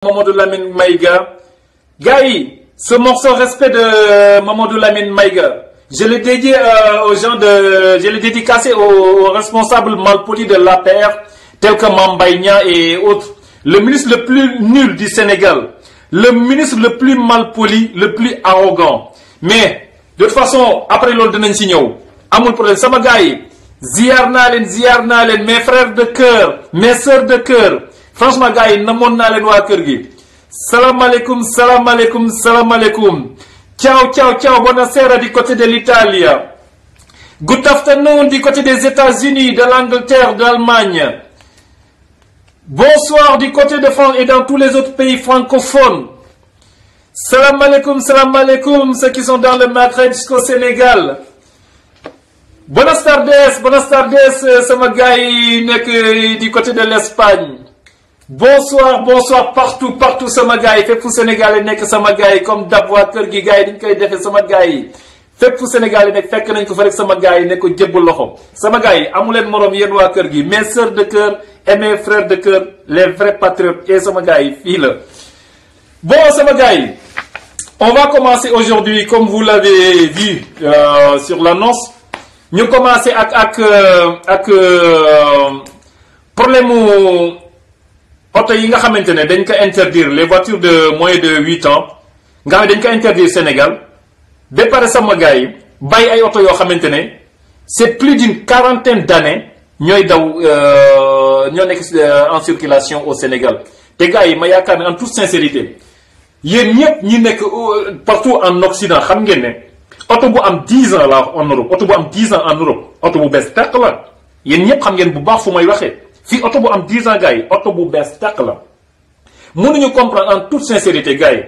Mamadou Lamine Maïga. Gaï, ce morceau respect de Mamadou Lamine Maïga, je l'ai dédié aux gens je l'ai dédicacé aux responsables malpolis de l'APR, tels que Mambaïnia et autres. Le ministre le plus nul du Sénégal, le ministre le plus malpoli, le plus arrogant. Mais, de toute façon, après l'ordre de Nansigno, amul problème, sama gaï, ziar nalen, mes frères de cœur, mes sœurs de cœur. Franchement, gars, namon na len wa kër gi. Salam alaikum. Ciao, buonasera du côté de l'Italie. Good afternoon du côté des États-Unis, de l'Angleterre, de l'Allemagne. Bonsoir du côté de France et dans tous les autres pays francophones. Salam alaikum, ceux qui sont dans le Maghreb jusqu'au Sénégal. Buenas tardes, sama gars yi du côté de l'Espagne. Bonsoir partout sama gars yi fépp fu Sénégal yi nekk sama gars yi comme dab waa kër gi gars yi dañ koy defee sama gars yi fépp fu Sénégal yi nekk fekk nañ ko fa rek sama gars yi ne ko jébbal loxo sama gars yi amuleen moroom yéen waa kër gi mes sœurs de cœur et mes frères de cœur les vrais patriotes et sama gars yi fii la. Bon sama gars yi on va commencer aujourd'hui comme vous l'avez vu sur l'annonce. Ñu commencer ak problème auto yi nga xamantene dañ ko interdire les voitures de moins de 8 ans nga xam dañ ko interdire Sénégal ba pare sama gars yi bay ay auto yoo xamantene c'est plus d'une quarantaine d'années ñooy daw ñoo nekk en circulation au Sénégal te gars yi ma yaakaar ne en toute sincérité yéen ñëpp ñi nekk partout en Occident xam ngeen ne auto bu am 10 ans la en Europe auto bu am 10 ans en Europe auto bu bees tàq la yéen ñëpp xam ngeen bu baax fu may waxee fii auto bu am 10 ans gars yi auto bu bees tàq la mënuñu comprendre en toute sincérité gars yi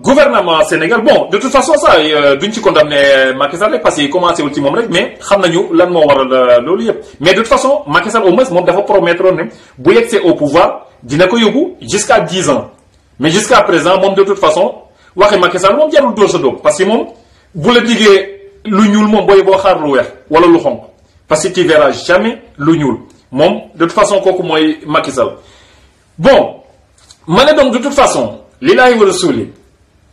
gouvernement Sénégal bon de toute façon ça duñ ci condamner Macky Sall rek parce que commencé wul ci moom rek mais xam nañu lan moo waral loolu yëpp mais de toute façon Macky Sall au moins moom dafa promettre ne bu yegsee au pouvoir dina ko yóbbu jusqu'à 10 ans mais jusqu'à présent moom de toute façon waxe Macky Sall moom jarul dóor sa doom parce que moom bu la diggee lu ñuul moom booy boo xaar lu weex wala lu xonq parce que tu verras jamais lu ñuul moom de toute façon kooku mooy Macky Sall bon ma ne donc de toute façon lillahi wa rasuli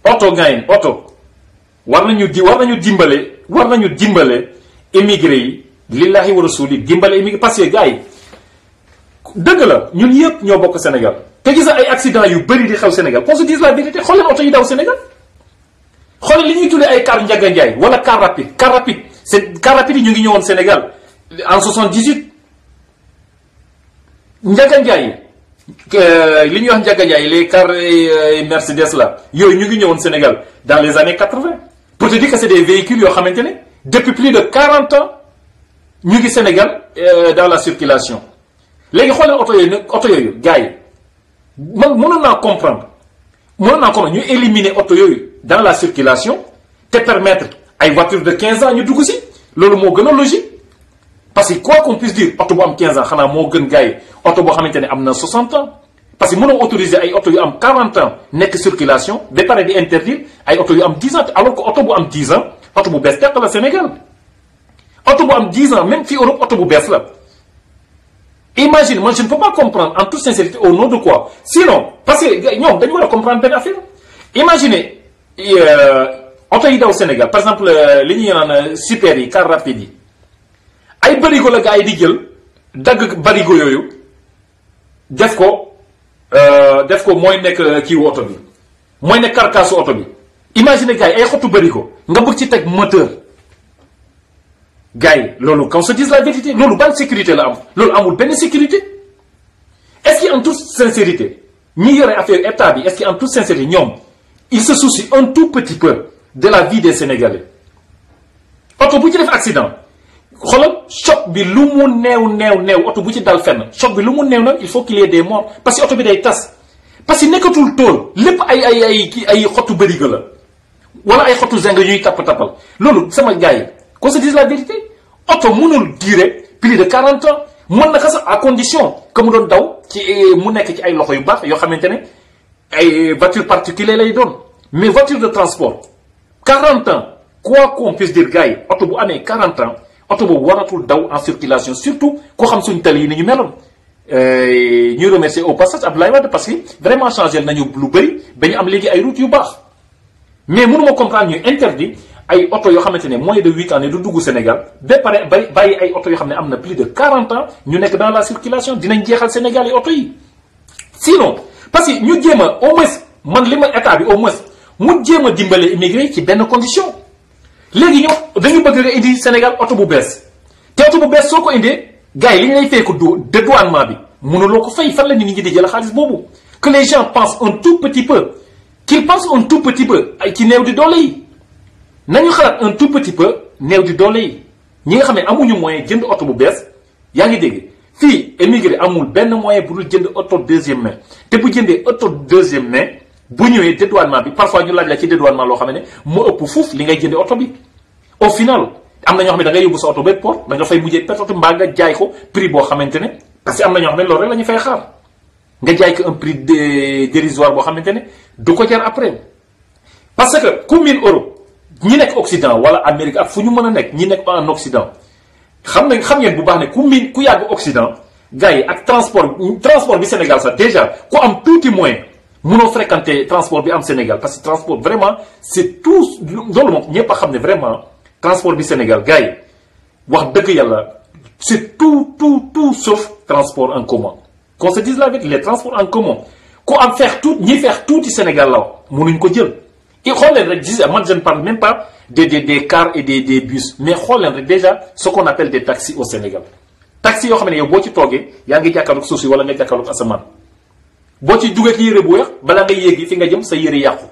oto gayin oto war nañu dimbale émigré yi lillahi wa rasuli dimbale émigré parce que gars yi dëgg la ñun yëpp ñoo bokk Sénégal te gis ay accident yu bëri di xew Sénégal qu'on se dise la vérité xool leen oto yi daw Sénégal xool li ñuy tuddee ay car Ndiaga Ndiaye wala car rapide c'est car rapide yi ñu ngi ñëwoon Sénégal en 78 Ndiaga Ndiaye li ñuy wax Ndiaga Ndiaye les cars Mercedes là yooyu ñu ngi ñëwoon Sénégal dans les années 80 pour te dire que c'est des véhicules yoo xamante ne depuis plus de 40 ans ñu ngi Sénégal dans la circulation léegi xoolee oto yooyu gars yi man mënoon naa comprendre ñu éliminer oto yooyu dans la circulation te permettre ay voitures de 15 ans ñu dugg si loolu moo gën a logique parce que quoi qu'on puisse dire oto bu am 15 ans xanaa moo gën gars yi oto boo xamante ne am na 60 ans parce que mënoo autoriser ay oto yu am 40 ans nekk circulation ba pare di interdire ay oto yu am 10 ans alors que oto bu am 10 ans oto bu bees teq la Sénégal oto bu am 10 ans même fii Europe oto bu bees la. Imagine, moi je ne peux pas comprendre en toute sincérité au nom de quoi. Sinon, parce que ñoom dañu war a comprendre benn affaire. Imaginez oto yi daw Sénégal par exemple li ñuy naan super yi car rapide yi ay barigo la gars yi di jël dagg barigo yooyu def ko mooy nekk kii oto bi mooy nekk carcasse oto bi. Imaginez gars yi ay xottu barigo nga bëgg ci teg moteur. Gars yi loolu qu'on se dise la vérité loolu ban sécurité la am loolu amul benn sécurité est-ce qu'en toute sincérité ñi yore affaire état bi est-ce qu'en toute sincérité ñoom ils se soucient un tout petit peu de la vie des Sénégalais oto bu ci def accident xoolal choc bi lu mu neew oto bu ci dal fenn choc bi lu mu neew il faut qu'il y ait des morts parce que oto bi day tas parce que nekkatul tool lépp ay xottu bërigo la wala ay xottu zinc ñuy tappal loolu sama gars yi qu'on se dise la vérité oto mënul durer plus de 40 ans mën na ko sax à condition que mu doon daw ci mu nekk ci ay loxo yu baax yoo xamante ne ay voiture particulière lay doon mais voiture de transport 40 ans quoi qu'on puisse dire gars yi oto bu amee 40 ans oto boobu waratul daw en circulation surtout koo xam suñu tali yi ni ñu meloon ñuy remercier au passage Abdoulaye Wade parce que vraiment changé nañu lu bëri ba ñu am léegi ay routes yu baax mais mënuma comprendre ñuy interdit ay oto yoo xamante ne moins de 8 ans ne du dugg Sénégal ba pare bàyyi ay oto yoo xam ne am na plus de 40 ans ñu nekk dans la circulation dinañ jeexal Sénégal yi oto yi. sinon parce que ñu jéem a au moins man li ma état bi au moins mu jéem a dimbale immigré ci benn condition léegi ñoom dañu bëgg nga indi Sénégal oto bu bees te oto bu bees soo ko indee gars yi li ñu lay fay ko dédouanement bi mënuloo ko fay fan la nit ñi di jël xaalis boobu que les gens pensent un tout petit peu qu'ils pensent un tout petit peu ay ci néew di doole yi nañu xalaat un tout petit peu néew di doole yi ñi nga xam ne amuñu moyen jënd oto bu bees yaa ngi dégg fii émigré amul benn moyen bu dul jënd oto deuxième main te bu jëndee oto deuxième main bu ñëwee dédouanement bi parfois ñu laaj la ci dédouanement loo xam ne moo ëpp fuuf li ngay jëndee oto bi au final am na ñoo xam ne da ngay yóbbu sa oto ba port da nga fay mujjee perte oto mbaa nga jaay ko prix boo xamante ne parce que am na ñoo xam ne loolu rek la ñu fay xaar nga jaay ko un prix dérisoire boo xamante ne du ko jar après parce que ku miin Europe ñi nekk Occident wala Amérique ak fu ñu mën a nekk ñi nekk en Occident xam ngeen bu baax ne ku yàgg Occident gars yi ak transport bi Sénégal sax déjà ku am tuuti moyen mënoo fréquenter transport bi am Sénégal parce que transport vraiment c'est tout loolu moom ñëpp a xam ne vraiment transport bi Sénégal gars yi wax dëgg yàlla c'est tout sauf transport en commun qu'on se dise la vérité les transports en commun ku am ñi feex tuuti Sénégal la mënuñ ko jël et xool leen rek gis man je ne parle même pas des cars et des bus mais xool leen rek déjà ce qu'on appelle des taxis au Sénégal taxi yoo xam ne yow boo ci toogee yaa ngi jàkkaarloog suuf si wala nga jàkkaarloog asamaan boo ci duggee ci yére bu weex balaa nga yéegi fi nga jëm sa yére yàqu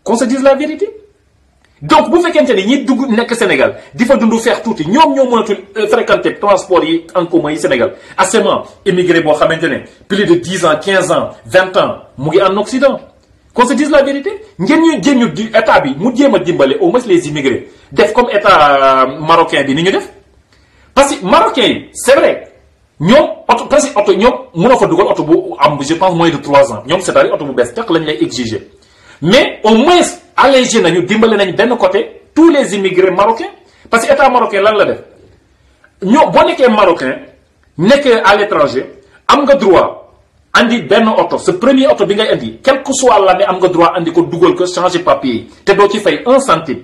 qu'on se dise la vérité donc bu fekkente ni ñi dugg nekk Sénégal di fa dund feex tuuti ñoom ñoo mënatul fréquenter transport yi en commun yi Sénégal assurément immigré boo xamante ne plus de 10 ans 15 ans 20 ans mu ngi en Occident qu'on se dise la vérité ngeen ñu di état bi mu jéem a dimbale au moins les immigrés def comme état marocain bi ni ñu def parce que marocain yi c'est vrai ñoom parce que oto ñoom mënoo fa dugal oto bu am je pense moins de 3 ans ñoom c'est-à-dire oto bu bees tax lañ lay exiger mais au moins allégé nañu dimbale nañ benn côté tous les immigrés marocains parce que état marocain lan la def ñoo boo nekkee marocain nekk à l'étranger am nga droit andi benn oto sa premier oto bi ngay andi quel que soit l'année am nga droit andi ko dugal ko changer papier yi te doo ci fay 1 centime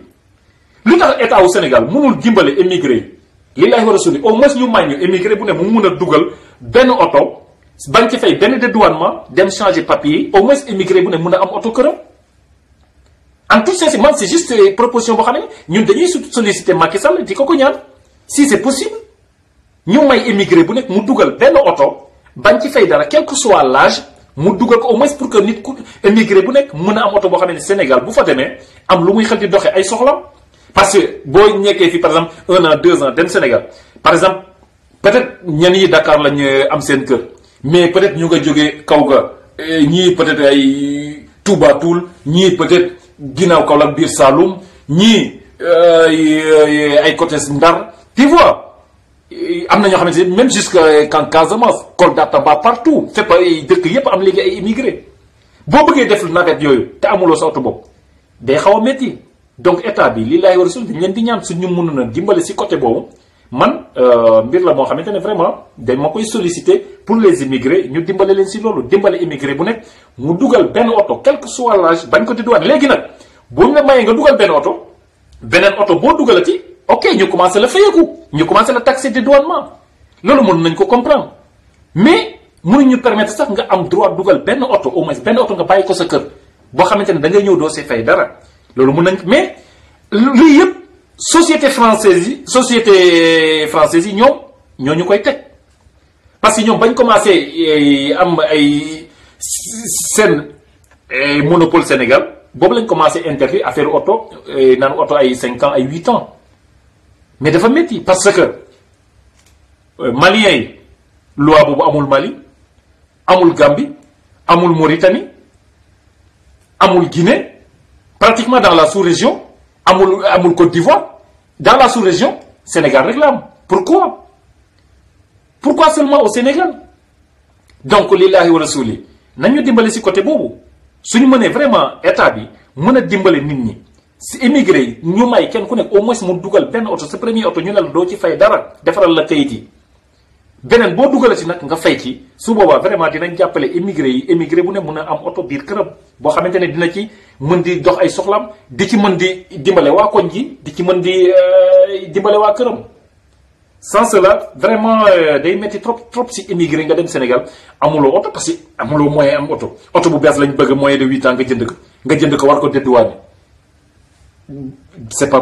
lu tax état wu Sénégal mënul dimbale émigré yi lillahi wa rasuli au moins ñu may ñu émigré bu ne mu mun a dugal benn oto bañ ci fay benn dédouanement dem changer papier yi au moins émigré bu ne mun a am oto këram en tout sincèrement c'est juste proposition boo xam ne ñun dañuy solliciter Macky Sall di ko ñaan si c'est possible ñu may émigré bu nekk mu dugal benn oto bañ ci fay dara quel que soit l'âge mu dugal ko au moins pour que nit ku émigré bu nekk mën a am oto boo xam ne Sénégal bu fa demee am lu muy xel di doxee ay soxlam parce que boo nekkee fii par exemple 1 an 2 ans dem Sénégal par exemple peut-être ñenn yi Dakar lañ am seen kër mais peut-être ñu nga jógee kaw ga ñii peut-être ay Touba Toul ñii peut-être ginnaaw Kaolack biir Saloum ñii ay côté Ndar tu vois am na ñoo xamante ne même jusqu'à Casamance Kolda Tamba partout fépp ay dëkk yépp am léegi ay immigré boo bëggee def navette yooyu te amuloo sa oto bopp day xaw a métti donc état bi lii laay war a sul dañ leen di ñaan suñu mënoon a dimbale si côté boobu man mbir la moo xamante ne vraiment dañ ma koy solliciter pour les immigrés ñu dimbale leen si loolu dimbale immigré bu nekk mu dugal benn oto quel que soit l'âge bañ ko di duwaan léegi nag boo ñu la mayee nga dugal benn oto beneen oto boo dugalati ok ñu commencé la fayeeku ñu commencé la taxer dédouanement loolu mën nañ ko comprendre mais mënuñu permettre sax nga am droit dugal benn oto au moins benn oto nga bàyyi ko sa kër boo xamante ne da ngay ñëw doo see fay dara loolu mën nañ mais lii yëpp société française yi ñoom ñoo ñu koy teg parce que ñoom bañ commencé am ay seen monopole Sénégal boobu lañ commencé interdit affaire oto naan oto ay 5 ans ay 8 ans mais dafa métti parce que maliens yi loi boobu amul Mali amul Gambie amul Mauritanie amul Guinée pratiquement dans la sous-région amul Côte d'Ivoire dans la sous-région Sénégal rek la am pourquoi seulement au Sénégal donc lillahi wa rasuli nañu dimbale si côté boobu suñu mënee vraiment état bi mën a dimbale nit ñi si émigré yi ñu may kenn ku nekk au moins mu dugal benn oto sa premier oto ñu ne la doo ci fay dara defaral la kayit yi beneen boo dugalee ci nag nga fay ci su boobaa vraiment dinañ jàppale émigré yi émigré bu ne mun a am oto biir këram boo xamante ne dina ci mën di dox ay soxlaam di ci mën di dimbale waa koñ ji di ci mën di dimbale waa këram. sans cela vraiment day metti trop si émigré nga dem Sénégal amuloo oto parce que amuloo moyen am oto bu bees lañ bëgg moyen de 8 ans nga jënd ko war ko dédouaner c'est pas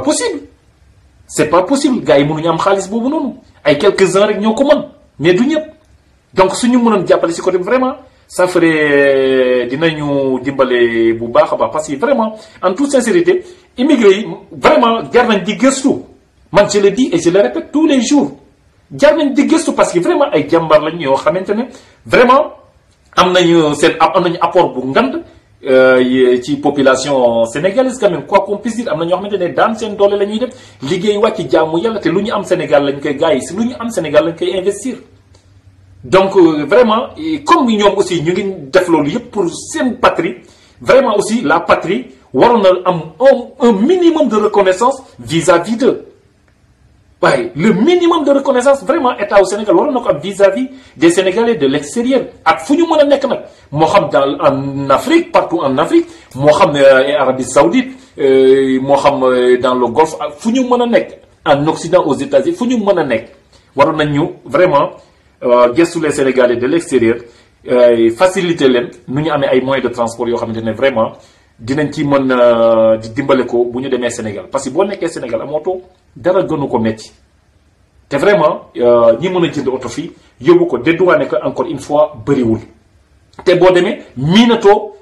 possible gars yi mënuñu am xaalis boobu noonu ay quelques-uns rek ñoo ko mën mais du ñëpp donc suñu mënoon jàppale si côté bi vraiment ça ferait dinañu dimbale bu baax a baax parce que vraiment en toute sincérité immigré yi vraiment jar nañ di gëstu man je le dis et je le répète tous les jours jar nañ di gëstu parce que vraiment ay jàmbar lañ yoo xamante ne vraiment am nañu apport bu ngand ci population sénégalaise quand même quoi qu'on puisse dire am na ñoo xamante ne daan seen doole la ñuy def liggéey wàcc jaamu yàlla te lu ñu am Sénégal lañ koy gars yi si lu ñu am Sénégal lañ koy investir. donc vraiment comme ñoom aussi ñu ngi def loolu yëpp pour seen patrie vraiment aussi la patrie waroon na am un minimum de reconnaissance vis-à-vis d'eux. waaye le minimum de reconnaissance vraiment état au Sénégal waroon na ko am vis-à-vis des Sénégalais de l'extérieur ak fu ñu mën a nekk nag moo xam en Afrique partout en Afrique moo xam Arabie Saoudite moo xam dans le Golfe fu ñu mën a nekk en Occident aux États-Unis fu ñu mën a nekk waroon nañ ñu vraiment gëstu les Sénégalais de l'extérieur faciliter leen nu ñu amee ay moyens de transport yoo xamante ne vraiment dinañ ci mën di dimbale ko bu ñu demee Sénégal parce que boo nekkee Sénégal amoo oto dara gënu ko metti te vraiment ñi mën a jënd oto fii yóbbu ko dédouané ko encore une fois bëriwul te boo demee miinatoo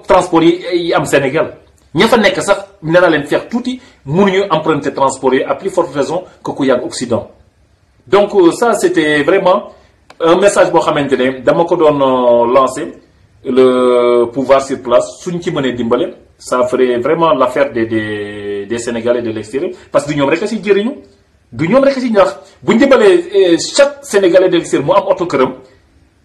transport yi am Sénégal ña fa nekk sax nee na leen feex tuuti mënuñu emprunter transport yi à plus forte raison que ku yàgg Occident. donc ça c'était vraiment un message boo xamante ne dama ko doon lancer le pouvoir sur place suñ ci mënee dimbale ça ferait vraiment l'affaire des Sénégalais de l'extérieur parce que du ñoom rek a si jëriñu du ñoom rek a si ñaax bu ñu dimbalee chaque Sénégalais de l'extérieur mu am oto këram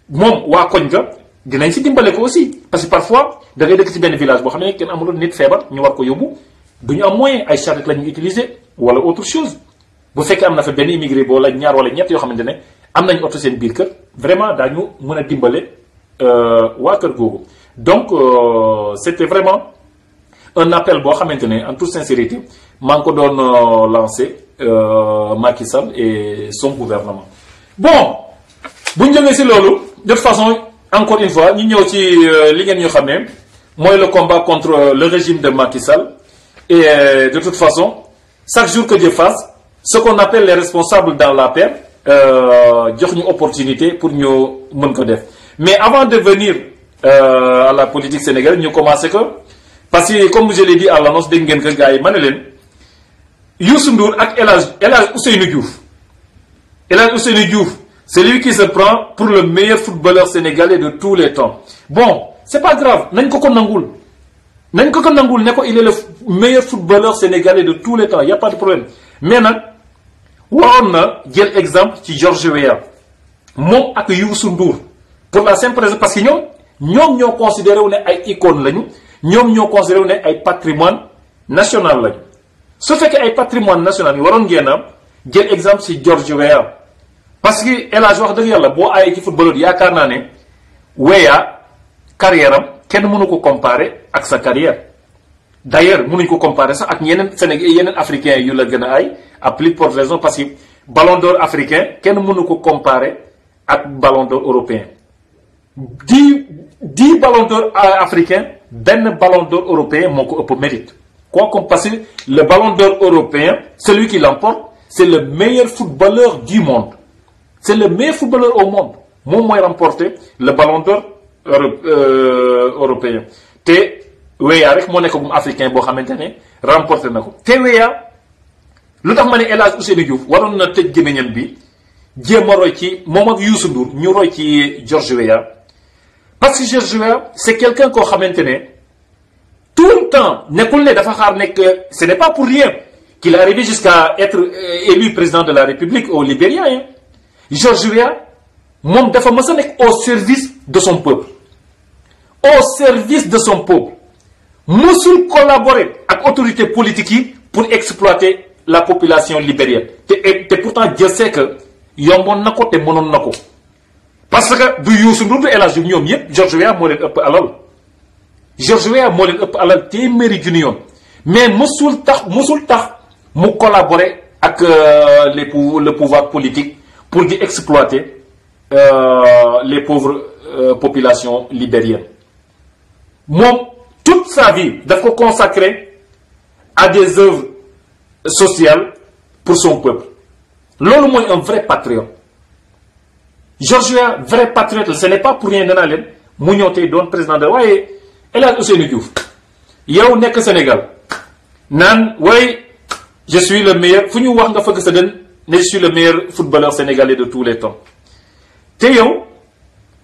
moom waa koñ ga dinañ si dimbale ko aussi parce que parfois da ngay dëkk ci benn village boo xam ne kenn amul nit feebar ñu war ko yóbbu du ñu am moyen ay charrette la ñuy utiliser wala autre chose bu fekkee am na fa benn immigré boo la ñaar wala ñett yoo xamante ne am nañ oto seen biir kër vraiment daañu mën a dimbale waa kër googu donc c'était vraiment un appel boo xamante ne en toute sincérité maa ngi ko doon lancer Macky Sall et son gouvernement. bon bu ñu jógee si loolu de toute façon encore une fois ñu ñëw ci li ngeen ñu xam ne mooy le combat contre le régime de Macky Sall et de toute façon chaque jour que Dieu fasse ce qu'on appelle les responsables dans la paix jox ñu opportunité pour ñu mën ko def. mais avant de venir à la politique sénégalaise ñu commencé que parce que comme je l'ai dit à l'annonce dégg ngeen ko gars yi ma ne leen Youssou Ndour ak El Hadj Ousseynou Diouf c'est lui qui se prend pour le meilleur footballeur sénégalais de tous les temps bon c'est pas grave nañ ko nangul ne ko il est le meilleur footballeur sénégalais de tous les temps y a pas de problème mais nag waroon na jël exemple ci George Weah moom ak Youssou Ndour pour la simple raison parce que ñoom ñoo considéré wu ne ay icône lañu ñoom ñoo considéré wu ne ay patrimoine national lañu su fekkee ay patrimoine national yi waroon ngeen a jël exemple ci George Weah parce que El Hadj wax dëgg yàlla boo aayee ci football yaakaar naa ne Weah carrière am kenn mënu ko comparer ak sa carrière d'ailleurs mënuñ ko comparer sax ak yeneen africains yu la gën a ay à plus forte raison parce que ballon d'or africain kenn mënu ko comparer ak ballon d'or européen 10 ballons d'or africains benn ballon d'or européen moo ko ëpp mérite quoi qu'on parce que le ballon d'or européen celui qui l'emporte c'est le meilleur footballeur du monde c'est le meilleur footballeur au monde moom mooy remporter le ballon d'or européen te Weah rek moo nekk gum africain boo xamante ne remporté na ko te Weah lu tax ma ne El Hadj Ousseynou Diouf waroon na tëj gémmiñam bi jéem a roy ci moom ak Youssou Ndour ñu roy ci George Weah parce que George Weah c'est quelqu'un koo xamante ne tout le temps nekkul ne dafa xaar nekk ce n'est pas pour rien qu'il est arrivé jusqu'à être élu président de la République au Libéria hein. George Weah moom dafa mës a nekk au service de son peuple mësul collaborer ak autorités politiques yi pour exploiter la population libérienne te pourtant Dieu sait que yomboon na ko te mënoon na ko parce que du Youssou Ndour du El Hadji Diouf ñoom yépp George Weah moo leen ëpp alal George Weah moo leen ëpp alal téeméeri junni yoon mais musul tax mu collaborer ak le pouvoir politique pour di exploiter les pauvres populations libériennes moom toute sa vie daf ko consacrer à des œuvres sociales pour son peuple loolu mooy un vrai patriote George Weah vrai patriote ce n'est pas pour rien danaa leen mu ñëw tey doon président de waaye El Hadji Ousseynou Diouf yow nekk Sénégal naan waaye je suis le meilleur fu ñu wax nga fëgg sa dën ne je suis le meilleur footballeur sénégalais de tous les temps te yow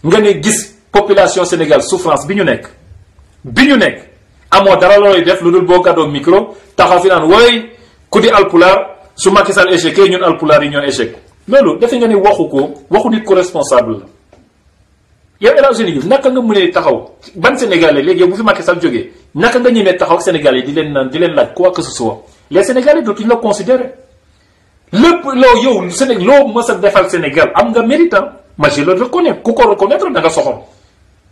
nga ne gis population Sénégal souffrance bi ñu nekk amoo dara looy def lu dul boo gàddoo micro taxaw fi naan wooy ku di alpulaar su Macky Sall échec ñun alpulaar yi ñoo échec loolu defe nga ne waxu nit ko responsable la yow El Hadji Diouf naka nga mënee taxaw ban Sénégalais léegi yow bu fi Macky Sall jógee naka nga ñemee taxaw ak Sénégalais di leen laaj quoi que ce soit les Sénégalais dootuñu la considérer lépp loo yow Sénégal loo mës a defal Sénégal am nga mérite ma je le reconnais ku ko reconnaître da nga soxor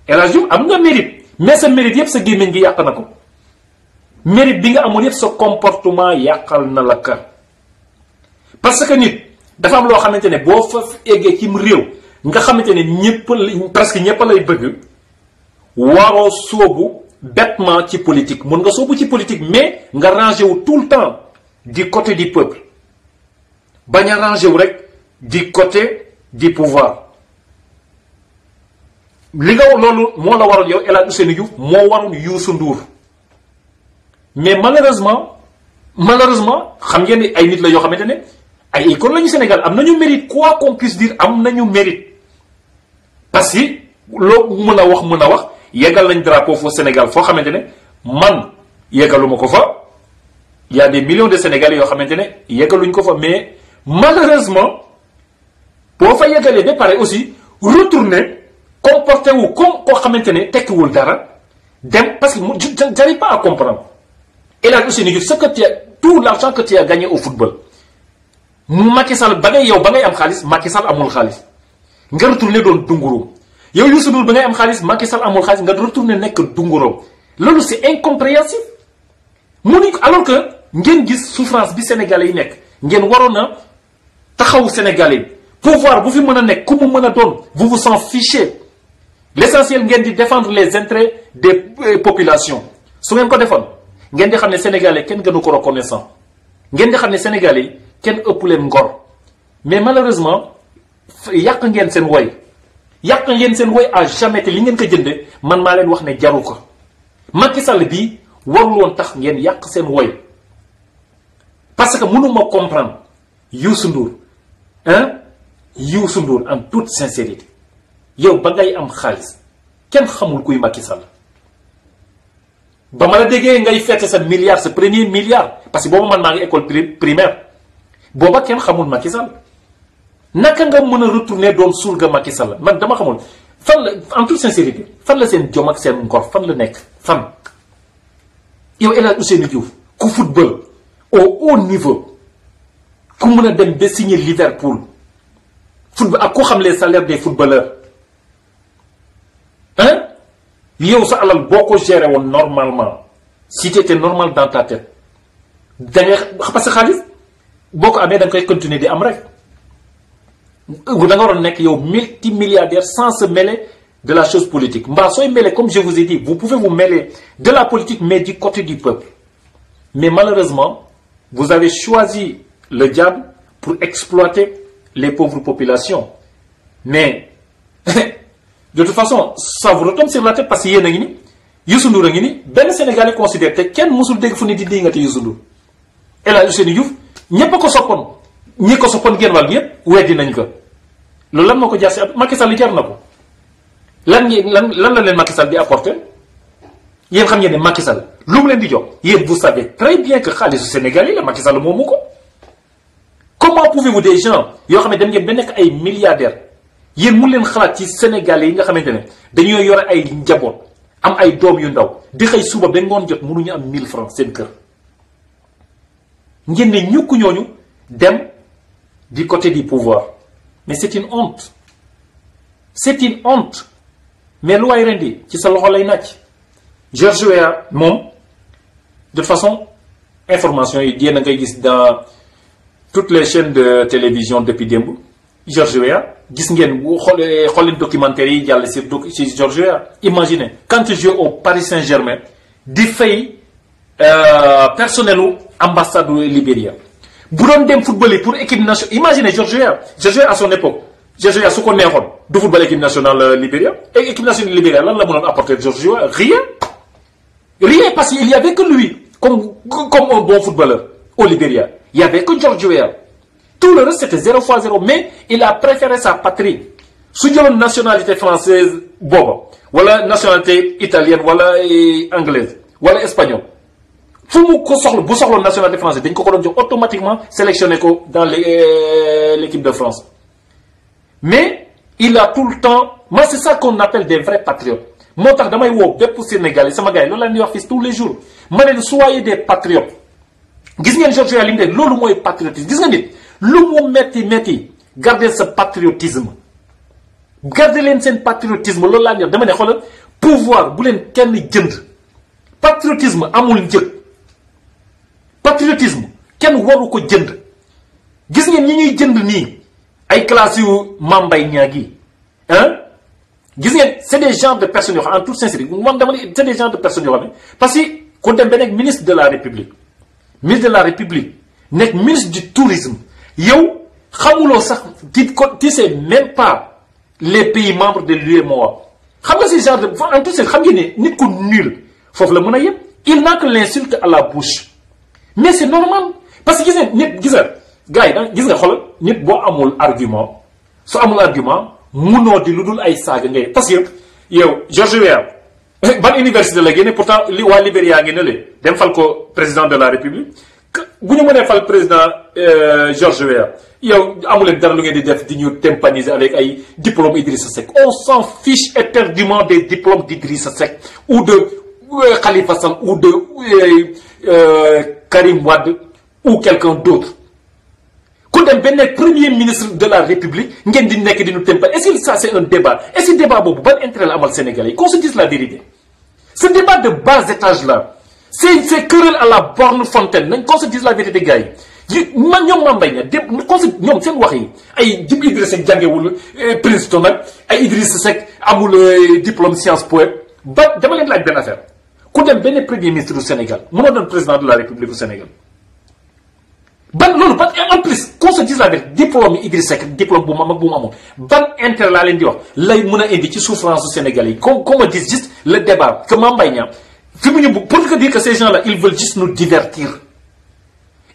El Hadji Diouf am nga mérite mais sa mérite yëpp sa gémmiñ gi yàq na ko mérite bi nga amoon yëpp sa comportement yàqal na la ka parce que nit dafa am loo xamante ne boo fa eggee ci réew nga xamante ne presque ñëpp lay bëgg waroo soobu bêtement ci politique mun nga soobu ci politique mais nga rangé wu tout le temps du côté du peuple bañ a rangé wu rek du côté du pouvoir li nga loolu moo la waroon yow El Hadji Ousseynou Diouf moo waroon Youssou Ndour mais malheureusement xam ngeen ni ay nit la yoo xamante ne ay icône lañu Sénégal am nañu mérite quoi qu'on puisse dire am nañu mérite parce que loo mën a wax yeggal nañ drapeau foofu Sénégal foo xamante ne man yeggaluma ko fa y a des millions de Sénégalais yoo xamante ne yeggaluñ ko fa mais malheureusement boo fa yeggalee ba pare aussi retourner comporté wu comme koo xamante ne tekkiwul dara dem parce que j'arrive pas à comprendre El Hadji Ousseynou Diouf tout l'argent que tu as gagné au football Macky Sall ba ngay am xaalis Macky Sall amul xaalis nga retourné doon dunguróom yow Youssou Ndour ba ngay am xaalis Macky Sall amul xaalis nga retourné nekk dunguróom loolu c'est incompréhensible mënuñ ko alors que ngeen gis souffrance bi Sénégalais yi nekk ngeen waroon a taxaw Sénégalais yi pouvoir bu fi mën a nekk ku mu mën a doon vous vous en fichez l'essentiel ngeen di défendre les intérêts des populations su ngeen ko defoon ngeen di xam ne Sénégalais kenn gënu ko reconnaissant ngeen di xam ne Sénégalais yi kenn ëpp leen ngor mais malheureusement yàq ngeen seen woy à jamais te li ngeen ko jënde man maa leen wax ne jaru ko Macky Sall bii warul woon tax ngeen yàq seen woy parce que mënuma comprendre Youssou Ndour en toute sincérité yow ba ngay am xaalis kenn xamul kuy Macky Sall ba ma la déggee ngay fête sa milliard sa premier milliard parce que booba man maa ngi école primaire booba kenn xamul Macky Sall naka nga mën a retourner doon surga Macky Sall man dama xamul fan la en toute sincérité fan la seen jom ak seen ngor fan la nekk fan yow El Hadji Ousseynou Diouf ku football au haut niveau ku mën a dem ba signer Liverpool football ak ku xam les salaires des footballeurs yow sa alal boo ko géré woon normalement si tu étais normal dans ta tête da ngay parce que xaalis boo ko amee da nga koy continuer di am rek da nga waroon nekk yow multimilliardaire sans se mêler de la chose politique mbaa sooy mêler comme je vous ai dit vous pouvez vous mêler de la politique mais du côté du peuple mais malheureusement vous avez choisi le diable pour exploiter les pauvres populations mais de toute façon ça vous retombe sur la tête parce que yéen a ngi ni Youssou Ndour a ngi ni benn Sénégalais considère te kenn mosul dégg fu ne di nga te Youssou Ndour El Hadji Ousseynou Diouf ñépp a ko soppoon ñi ko soppoon genn wàll yépp weddi nañ ko loolu lan moo ko jaar si Macky Sall jar na ko lan la leen Macky Sall di apporter yéen xam ngeen ne Macky Sall lu mu leen di jox yéen vous savez très bien que xaalisu Sénégal yi la Macky Sall moomu ko comment pouvez-vous des gens yoo xam ne dem ngeen ba nekk ay milliardaires yéen mun leen xalaat ci Sénégalais yi nga xamante ne dañoo yore ay njaboot am ay doom yu ndaw di xëy suba ba ngoon jot mënuñu am 1000 francs seen kër ngeen ne ñukk ñooñu dem du côté du pouvoir mais c'est une honte c'est une honte mais lu waay rendi ci sa loxo lay nàcc. George Weah moom de toute façon information yi yéen a ngay gis dans toutes les chaînes de télévision depuis démb George Weah gis ngeen bu xoolee documentaire yi jàll ci George Weah. Imaginez quand tu joues au Paris Saint-Germain di fay personnelu ambassade du Libéria bu doon dem football yi pour équipe nationale. Imaginez George Weah à son époque George Weah su ko neexoon du football équipe nationale Libéria et équipe nationale Libéria lan la mënoon apporter George Weah rien parce qu'il y avait que lui comme un bon footballeur au Libéria. Il y avait que George Weah. Tout le reste c'était 0x0 mais il a préféré sa patrie. Su jëloon nationalité française booba wala nationalité italienne wala anglaise wala espagnole fu mu ko soxla bu soxloon nationalité française dañ ko doon jox automatiquement sélectionné ko dans l'équipe de France. Mais il a tout le temps moi c'est ça qu'on appelle des vrais patriotes. moo tax damay woo bépp Sénégalais sama gars yi loolu la ñuy wax fii tous les jours ma ne soyez des patriotes. gis ngeen George Weah li mu def loolu mooy patriotisme gis nga nit lu mu metti garder sa patriotisme garder leen seen patriotisme loolu laa ñor dama ne xoolal pouvoir bu leen kenn jënd patriotisme amul njëg patriotisme kenn waru ko jënd gis ngeen ñi ñuy jënd nii ay classe yu Mame Mbaye Niang gi gis ngeen c'est des genres de personnes yoo xam en toute sincérité man dama ne c'est des genres de personnes yoo xam ne parce que ku dem ba nekk ministre de la République nekk ministre du tourisme yow xamuloo sax tu sais même pas les pays membres de l'UEMOA xam nga ces genres de en toute sincérité xam ngeen ne nit ku nul foofu la mën a yem il n'a que l'insulte à la bouche mais c'est normal parce que gis nga gars yi gis nga xoolal nit boo amul argument su amul argument munoo di lu dul ay saaga ngay parce que yow George Weah ban université la génne pourtant waa Libéria ngi ne le dem fal ko président de la République bu ñu mënee fal président George Weah yow amuleen dara lu ngeen di def di ñu tympaniser avec ay diplômes Idrissa Seck on s'en fiche éperdument des diplômes d'Idrissa Seck ou de Khalifa Sall ou de Karim Wade ou quelqu'un d'autre ku dem benn premier ministre de la République ngeen di nekk di ñu tempal est-ce que ça c'est un débat est-ce que débat boobu ban intérêt la amal Sénégalais yi qu'on se dise la vérité ce débat de bas étage là c'est querelle à la borne fontaine nañ qu'on se dise la vérité gars yi man ñoom Mame Mbaye Niang ñoom seen wax yi ay jib Idrissa Seck jàngewul Princeton nag ay Idrissa Seck amul diplôme Sciences Po ba dama leen laaj benn affaire ku dem benn premier ministre du Sénégal mënoo doon président de la République du Sénégal loolu ban en plus qu'on se dise la vérité diplôme yi Idrissa Seck diplôme bu ma mag bu mu amoon ban intérêt laa leen di wax lay mën a indi ci souffrance du Sénégalais yi qu'on me dise juste le débat que Mame Mbaye Niang fi mu ñu pour dire que ces gens-là ils veulent juste nous divertir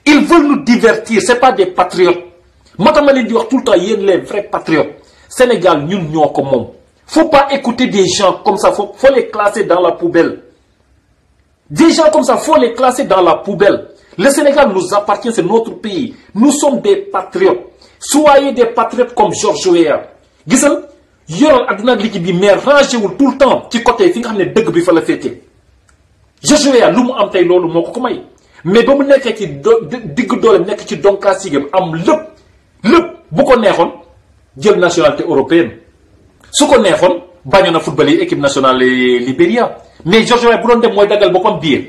c'est pas des patriotes moo tax ma leen di wax tout le temps yéen les vrais patriotes Sénégal ñun ñoo ko moom faut pas écouter des gens comme ça faut les classer dans la poubelle des gens comme ça faut les classer dans la poubelle. Le Sénégal nous appartient, c'est notre pays. Nous sommes des patriotes. Soyez des patriotes comme George Weah. Gisal yoral aduna l'équipe bi mais rangé wul tout le temps ci côté fi nga xam ne dëgg bi fa la féetee. George Weah lu mu am tey loolu moo ko may mais ba mu nekkee ci digg doole nekk ci donkaa sigam am lépp bu ko neexoon jël nationalité européenne su ko neexoon bañoon na football yi équipe nationale Libéria mais George Weah bu doon dem mooy dagal boppam biir.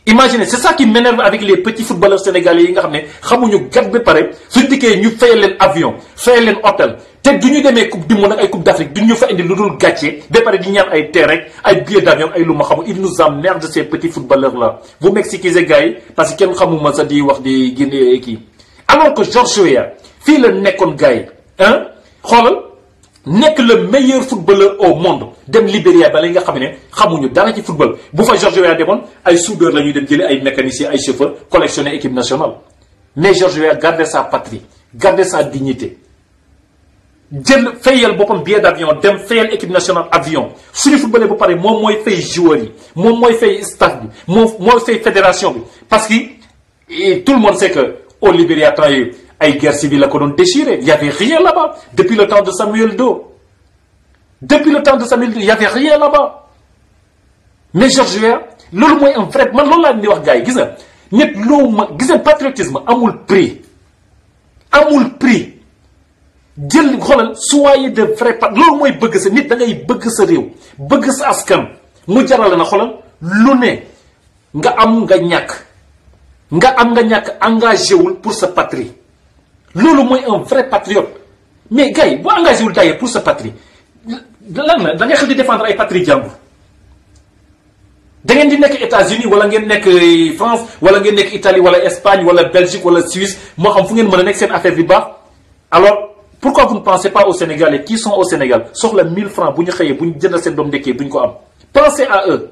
Imaginez c'est ça qui m'énerve avec les petits footballeurs sénégalais yi nga xam ne xamuñu gat ba pare suñ dikkee ñu fayal leen avion fayal leen hôtel te du ñu demee coupe du monde ak ay coupe d'Afrique du ñu fa indi lu dul gàcce ba pare di ñaan ay terre rek ay billets d'avion ay lu ma xamul ils nous emmerdent ces petits footballeurs là vous m'excusez gars yi parce que kenn xamuma sax di wax di génne kii alors que George Weah fii la nekkoon gars yi xoolal nekk le meilleur footballeur au monde dem Libéria ba la nga xam ne xamuñu dara ci football bu fa George Weah demoon ay soudeur la ñuy dem jëlee ay mécaniciens ay chauffeurs collectionner équipe nationale mais George Weah garder sa patrie garder sa dignité jël fayal boppam billet d'avion dem fayal équipe nationale avion suñu footballeur ba pare moom mooy fay joueurs yi moom mooy fay staff bi mooy fay fédération bi parce que tout le monde sait que au Libéria temps yi ay guerre civile la ko doon déchiré il y avait rien là-bas depuis le temps de Samuel Doe il y avait rien là-bas mais George Weah loolu mooy un vrai man loolu laa di wax gars yi gis nga nit loo ma gis nga patriotisme amul prix jël xoolal soyez de vrais loolu mooy bëgg sa nit da ngay bëgg sa réew bëgg sa askan mu jaral na xoolal lu ne nga am nga ñàkk engagé wul pour sa patrie loolu mooy un vrai patriote mais gars yi boo engagé wul d'ailleurs pour sa patrie lan la da ngay xel di défendre ay patrie jàmbur da ngeen di nekk États-Unis wala ngeen nekk France wala ngeen nekk Italie wala Espagne wala Belgique wala Suisse moo xam fu ngeen mën a nekk seen affaire bi baax alors pourquoi vous ne pensez pas aux Sénégalais qui sont au Sénégal soxla 1000 francs bu ñu xëyee bu ñu jëndal seen doom ndekkee bu ñu ko am pensez à eux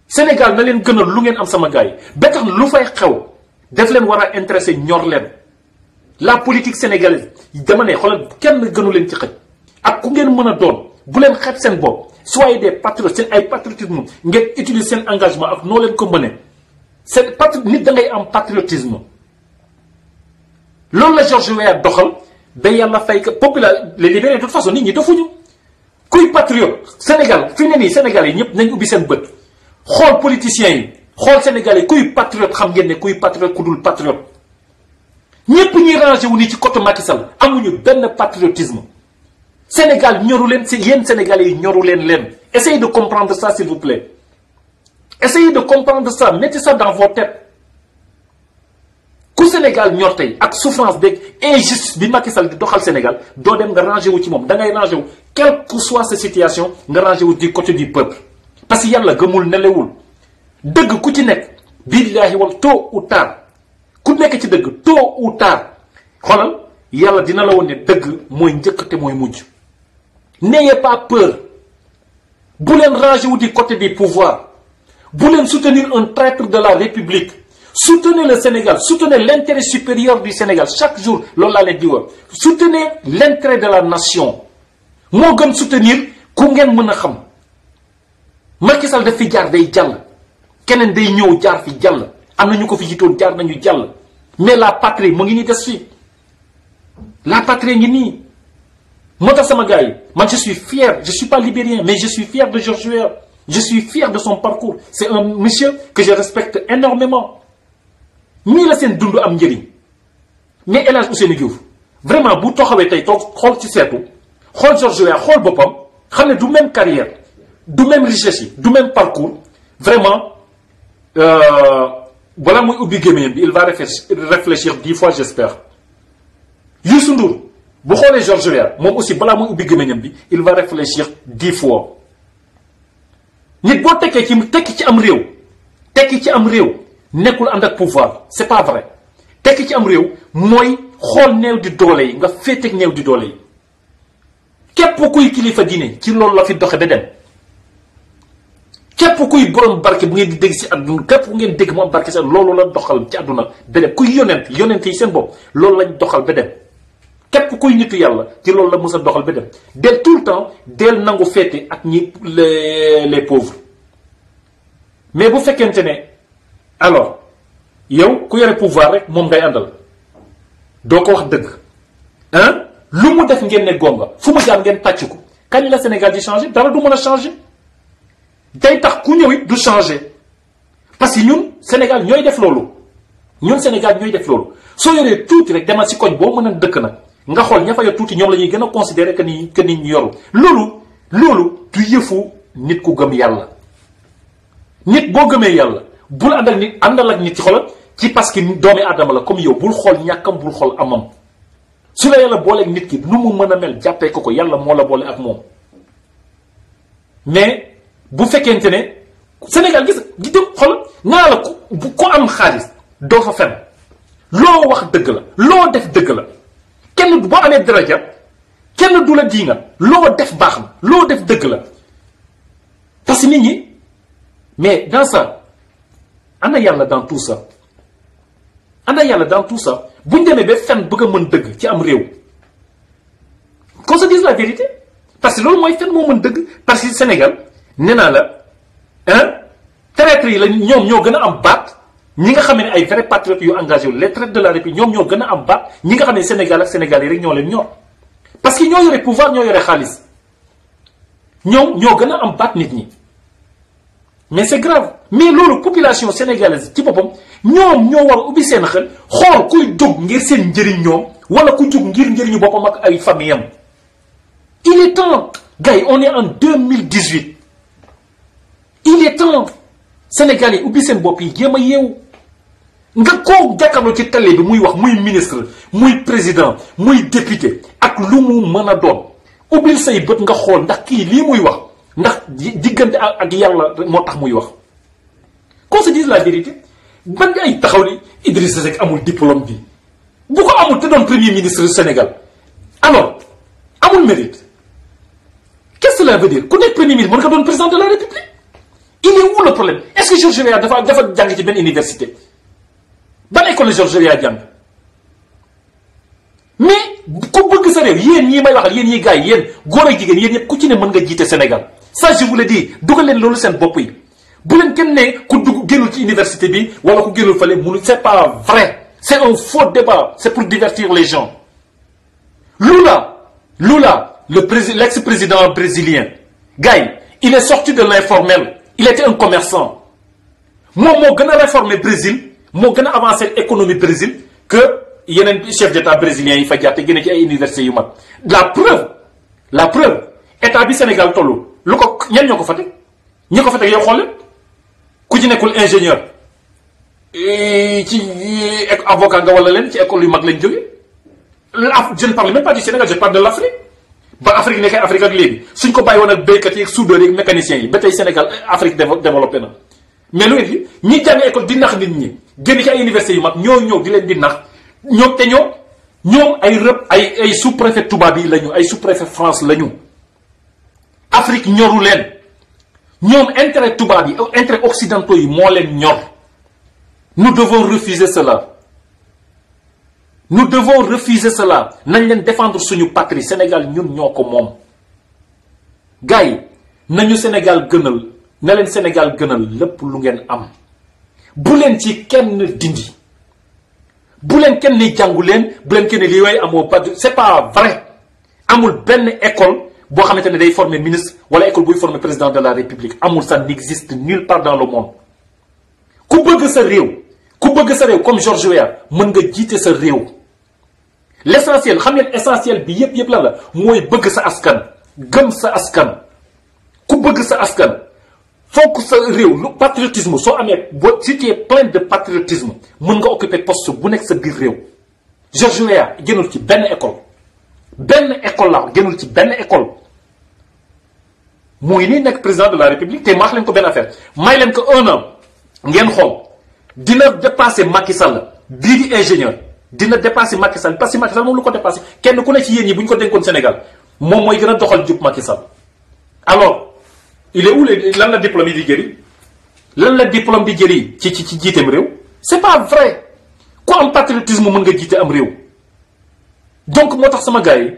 Sénégal na leen gënal lu ngeen am sama gars yi ba tax lu fay xew def leen war a intéressé ñor leen la politique sénégalaise dama ne xoolal kenn gënu leen ci xëj ak ku ngeen mën a doon bu leen xeeb seen bopp soyez des patriotes seen ay patriotisme ngeen utiliser seen engagement ak noo leen ko mënee seen nit da ngay am patriotisme loolu la Georges Weah doxal ba yàlla fay que les libérés de toute façon nit ñi defuñu kuy patriote Sénégal fi ne nii Sénégal yi ñëpp nañ ubbi seen bët xool politiciens yi xool Sénégal yi kuy patriote xam ngeen ne kuy patriote ku dul patriote ñëpp ñuy rangé wu nii ci côté Macky Sall amuñu benn patriotisme Sénégal ñoru leen yéen Sénégalais yi ñoru leen essayez de comprendre ça s'il vous plaît essayez de comprendre ça mettez ça dans vos têtes ku Sénégal ñor tey ak souffrance beeg injustice bi Macky Sall di doxal Sénégal doo dem nga rangé wu ci moom da ngay rangé wu quelle que soit sa situation nga rangé wu du côté du peuple parce que yàlla gëmul nelewul dëgg ku ci nekk billaahi wal tôt ou tard ku nekk ci dëgg tôt ou tard xoolal yàlla dina la woon ne dëgg mooy njëkk te mooy mujj n'ayez pas peur bu leen rangé wu du côté du pouvoir bu leen soutenir un traître de la République soutenez le Sénégal soutenez l'intérêt supérieur du Sénégal chaque jour loolu laa leen di wax soutenez l'intérêt de la nation moo gën soutenir ku ngeen mën a xam Macky Sall daf fi jaar day jàll keneen day ñëw jaar fi jàll am na ñu ko fi jiitoon jaar nañu jàll mais la patrie mu ngi nii des fi la patrie ngi nii moo tax sama gars yi man je suis fier je suis pas libérien mais je suis fier de Georges Weah je suis fier de son parcours c'est un monsieur que je respecte énormément nii la seen dund am njëriñ mais El Hadj Ousseynou Diouf vraiment bu taxawee tey toog xool ci seetu xool Georges Weah xool boppam xam ne du même carrière du même richesse yi du même parcours vraiment balaa muy ubbi gémmiñam bi il va réfléchir 10 fois j'espère Youssou Ndour bu xoolee Georges Weah moom aussi balaa muy ubbi gémmiñam bi il va réfléchir 10 fois nit boo tekki ci am réew nekkul ànd ak pouvoir c'est pas vrai tekki ci am réew mooy xool néew di doole yi nga féeteeg néew di doole yi képp kuy kilifa diine ci loolu la fi doxe ba dem képp kuy borom barke bu ngeen di dégg si àdduna képp ku ngeen dégg mu am barke si loolu la doxal ci àdduna ba dem kuy yonent yi seen bopp loolu lañ doxal ba dem képp kuy nitu yàlla ci loolu la mës a doxal ba dem del tout le temps del nangu féete ak ñi les pauvres mais bu fekkente ne alors yow ku yore pouvoir rek moom ngay àndal doo ko wax dëgg ah lu mu def ngeen ne gonga fu mu jaar ngeen tàcc ko kañ la Sénégal di changer dara du mën a changer day tax ku ñëw it du changer parce que ñun Sénégal ñooy def loolu soo yoree tuuti rek demal si koñ boo mën a dëkk nag nga xool ña fa yor tuuti ñoom la ñuy gën a considérer que ni ñu yoru loolu du yëfu nit ku gëm yàlla nit boo gëmee yàlla bul àndal ak nit ci xoolal ci parce que doomi aadama la comme yow bul xool ñàkkam bul xool amam su la yàlla booleeg nit ki nu mu mën a mel jàppee ko yàlla moo la boole ak moom mais bu fekkente ne Sénégal gi dem xool naa la ku am xaalis doo fa fen loo wax dëgg la loo def dëgg la kenn boo amee daraja kenn du la diinga loo def baax na loo def dëgg la parce que nit ñi mais dans ça ana yàlla dans tout ça bu ñu demee ba fen bëgg a mën dëgg ci am réew qu'on se dise la vérité parce que loolu mooy fen moo mën dëgg parce que Sénégal nee naa la traîtres yi la ñoom ñoo gën a am baat ñi nga xam ne ay vrais patriotes yu engagé wu les traîtres de la République ñoom ñoo gën a am baat ñi nga xam ne Sénégal ak Sénégal yi rek ñoo leen ñor parce que ñoo yore pouvoir ñoo yore xaalis ñoom ñoo gën a am baat nit ñi mais c'est grave mais loolu population sénégalaise ci boppam ñoom ñoo war a ubbi seen xel xool kuy jóg ngir seen njëriñ ñoom wala ku jug ngir njëriñu boppam ak ay famille am. Il est temps gars yi on est en 2018 il est temps Sénégal yi ubbi seen bopp yi jéem a yeewu nga koo jàkkaarloo ci télé bi muy wax muy ministre muy président muy député ak lu mu mën a doon ubbil say bët nga xool ndax kii lii muy wax ndax diggante ak yàlla moo tax muy wax. qu'on se dise la vérité ban nga ay taxaw ni Idrissa Seck amul diplôme bi bu ko amul te doon premier ministre du Sénégal alors amul mérite. Qu'est-ce que cela veut dire ku nekk premier ministre mën nga doon président de la République il est où le problème est-ce que Georges Weah dafa jàng ci benn université ban école la Georges Weah jàng mais ku bëgg sa réew yéen ñii may waxal yéen ñii gars yi yéen góor ak jigéen yéen ñëpp ku ci ne mën nga jiite Sénégal ça je vous le dis dugal leen loolu seen bopp yi bu leen kenn ne ku dugg génnul ci université bi wala ku génnul fële munu c'est pas vrai c'est un faux débat c'est pour divertir les gens Lula l'ex-président brésilien gars il est sorti de l'informel il était un commerçant moom moo gën a réformer Brésil moo gën a avancer économie Brésil que yeneen chef d'état brésilien yi fa jaar te génne ci ay universités yu mag la preuve état bi Sénégal tollu lu ko ñan ñoo ko fa teg ñi ko fa teg yow xool ku ci nekkul ingénieur ci avocat nga wala leen ci école yu mag lañ jóge je ne parle même pas du Sénégal je parle de l'Afrique ba Afrique nekkee Afrique ak léegi suñ ko bàyyi woon ak béykat yi ak soudeurs yi ak mécaniciens yi ba tey Sénégal Afrique développé na mais lu indi ñi jàng école di nax nit ñi génn ci ay universités yu mag ñoo ñëw di leen di nax ñoom te ñoom ay sous-préfet tubaab yi lañu ay sous-préfet France lañu Afrique ñoru leen ñoom intérêt tubaab yi intérêt occidentaux yi moo leen ñor nous devons refuser cela nañ leen défendre suñu patrie Sénégal ñun ñoo ko moom gars yi nañu Sénégal gënal na leen Sénégal gënal lépp lu ngeen am bu leen ci kenn dindi bu leen kenn ni jàngu leen bu leen kenn li yooyu amoo pas c'est pas vrai amul benn école boo xamante ne day former ministre wala école buy former président de la République amul ça n'existe nulle part dans le monde ku bëgg sa réew comme Georges Weah mën nga jiite sa réew l'essentiel xam ngeen essentiel bi yëpp lan la mooy bëgg sa askan gëm sa askan ku bëgg sa askan fonk sa réew lu patriotisme soo amee si tu es plein de patriotisme mën nga occuper poste bu nekk sa biir réew Georges Weah génnul ci benn école la génnul ci benn école mu ngi nii nekk président de la République te maax leen ko benn affaire may leen ko 1 an ngeen xool dina dépasser Macky Sall bii di ingénieur dina dépasser Macky Sall parce que Macky Sall moom lu ko dépasser kenn ku ne ci yéen ñi bu ñu ko dénkoon Sénégal moom mooy gën a doxal jub Macky Sall alors il est où lan la diplôme yi di jëri ci jiiteem réew c'est pas vrai ku am patriotisme mën nga jiite am réew donc moo tax sama gars yi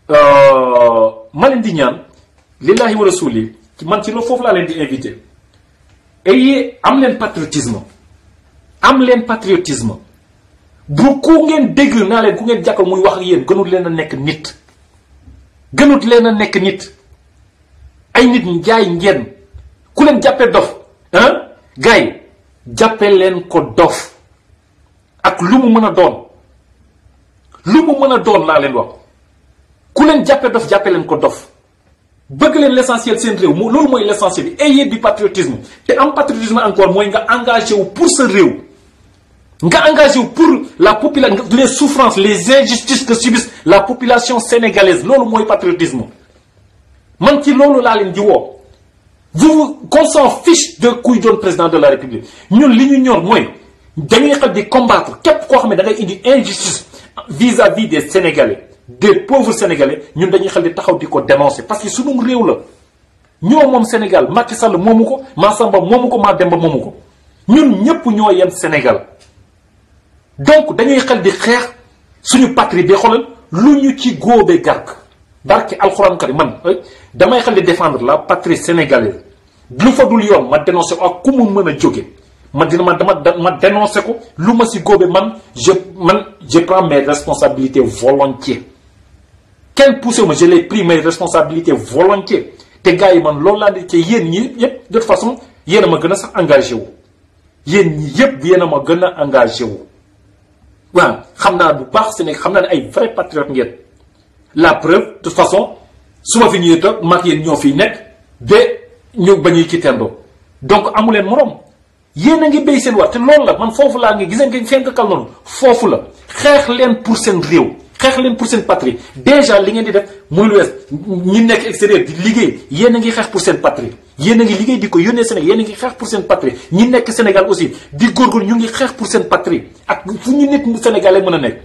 ma leen di ñaan lillahi wa rasuli man ci loolu foofu laa leen di invité et am leen patriotisme bu ku ngeen dégg naa leen ku ngeen jàkkal muy wax ak yéen gënut leen a nekk nit ay nit njaay ngeen ku leen jàppee dof gars yi jàppee leen ko dof ak lu mu mën a doon laa leen wax ku leen jàppee dof jàppee leen ko dof bëgg leen l'essentiel seen réew loolu mooy l'essentiel bi ayez du patriotisme te am patriotisme encore mooy nga engagé wu pour sa réew nga engagé wu pour la population les souffrances les injustices que subissent la population sénégalaise loolu mooy patriotisme man ci loolu laa leen di woo qu'on s'en fiche de kuy doon président de la République ñun li ñu ñor mooy dañuy xam di combattre képp koo xam ne da ngay indi injustice vis-à-vis des Sénégalais des pauvres Sénégalais ñun dañuy xel di taxaw di ko dénoncer parce que sunum réew la ñoo moom Sénégal Macky Sall moomu ko Massamba moomu ko Mademba moomu ko ñun ñëpp ñoo yem Sénégal donc dañuy xel di xeex suñu patrie bi xoolal lu ñu ci góobe gàrk barke alxuraan karim man damay xel di défendre la patrie sénégalaise lu fa dul yoon ma dénoncé ko ak ku mu mën a jóge ma dénoncé ko lu ma si góobe je prends mes responsabilités volontiers kenn poussé ma je l'ai pris mes responsabilités volontiers te gars yi man loolu laa di ci yéen ñi yëpp de toute façon yéen a ma gën a sax engagé wu yéen ñi yëpp yéen a ma gën a engagé wu waaw xam naa bu baax Sénégal xam naa ne ay vrai patriote ngeen la preuve de toute façon su ma fi ñëwee toog mag yéen ñoo fiy nekk ba ñu bañuy ci tendoo donc amu leen morom yéen a ngi béy seen war te loolu la man foofu laa ngi gis ngeen fenk kal noonu foofu la xeex leen pour seen réew xeex leen pour seen patrie déjà li ngeen di def muy lu wees ñi nekk extérieur di liggéey yéen a ngi xeex pour seen patrie yéen a ngi liggéey di ko yónnee Sénégal yéen a ngi xeex pour seen patrie ñi nekk Sénégal aussi di góorgóorlu ñu ngi xeex pour seen patrie ak fu ñu nit sénégalais mën a nekk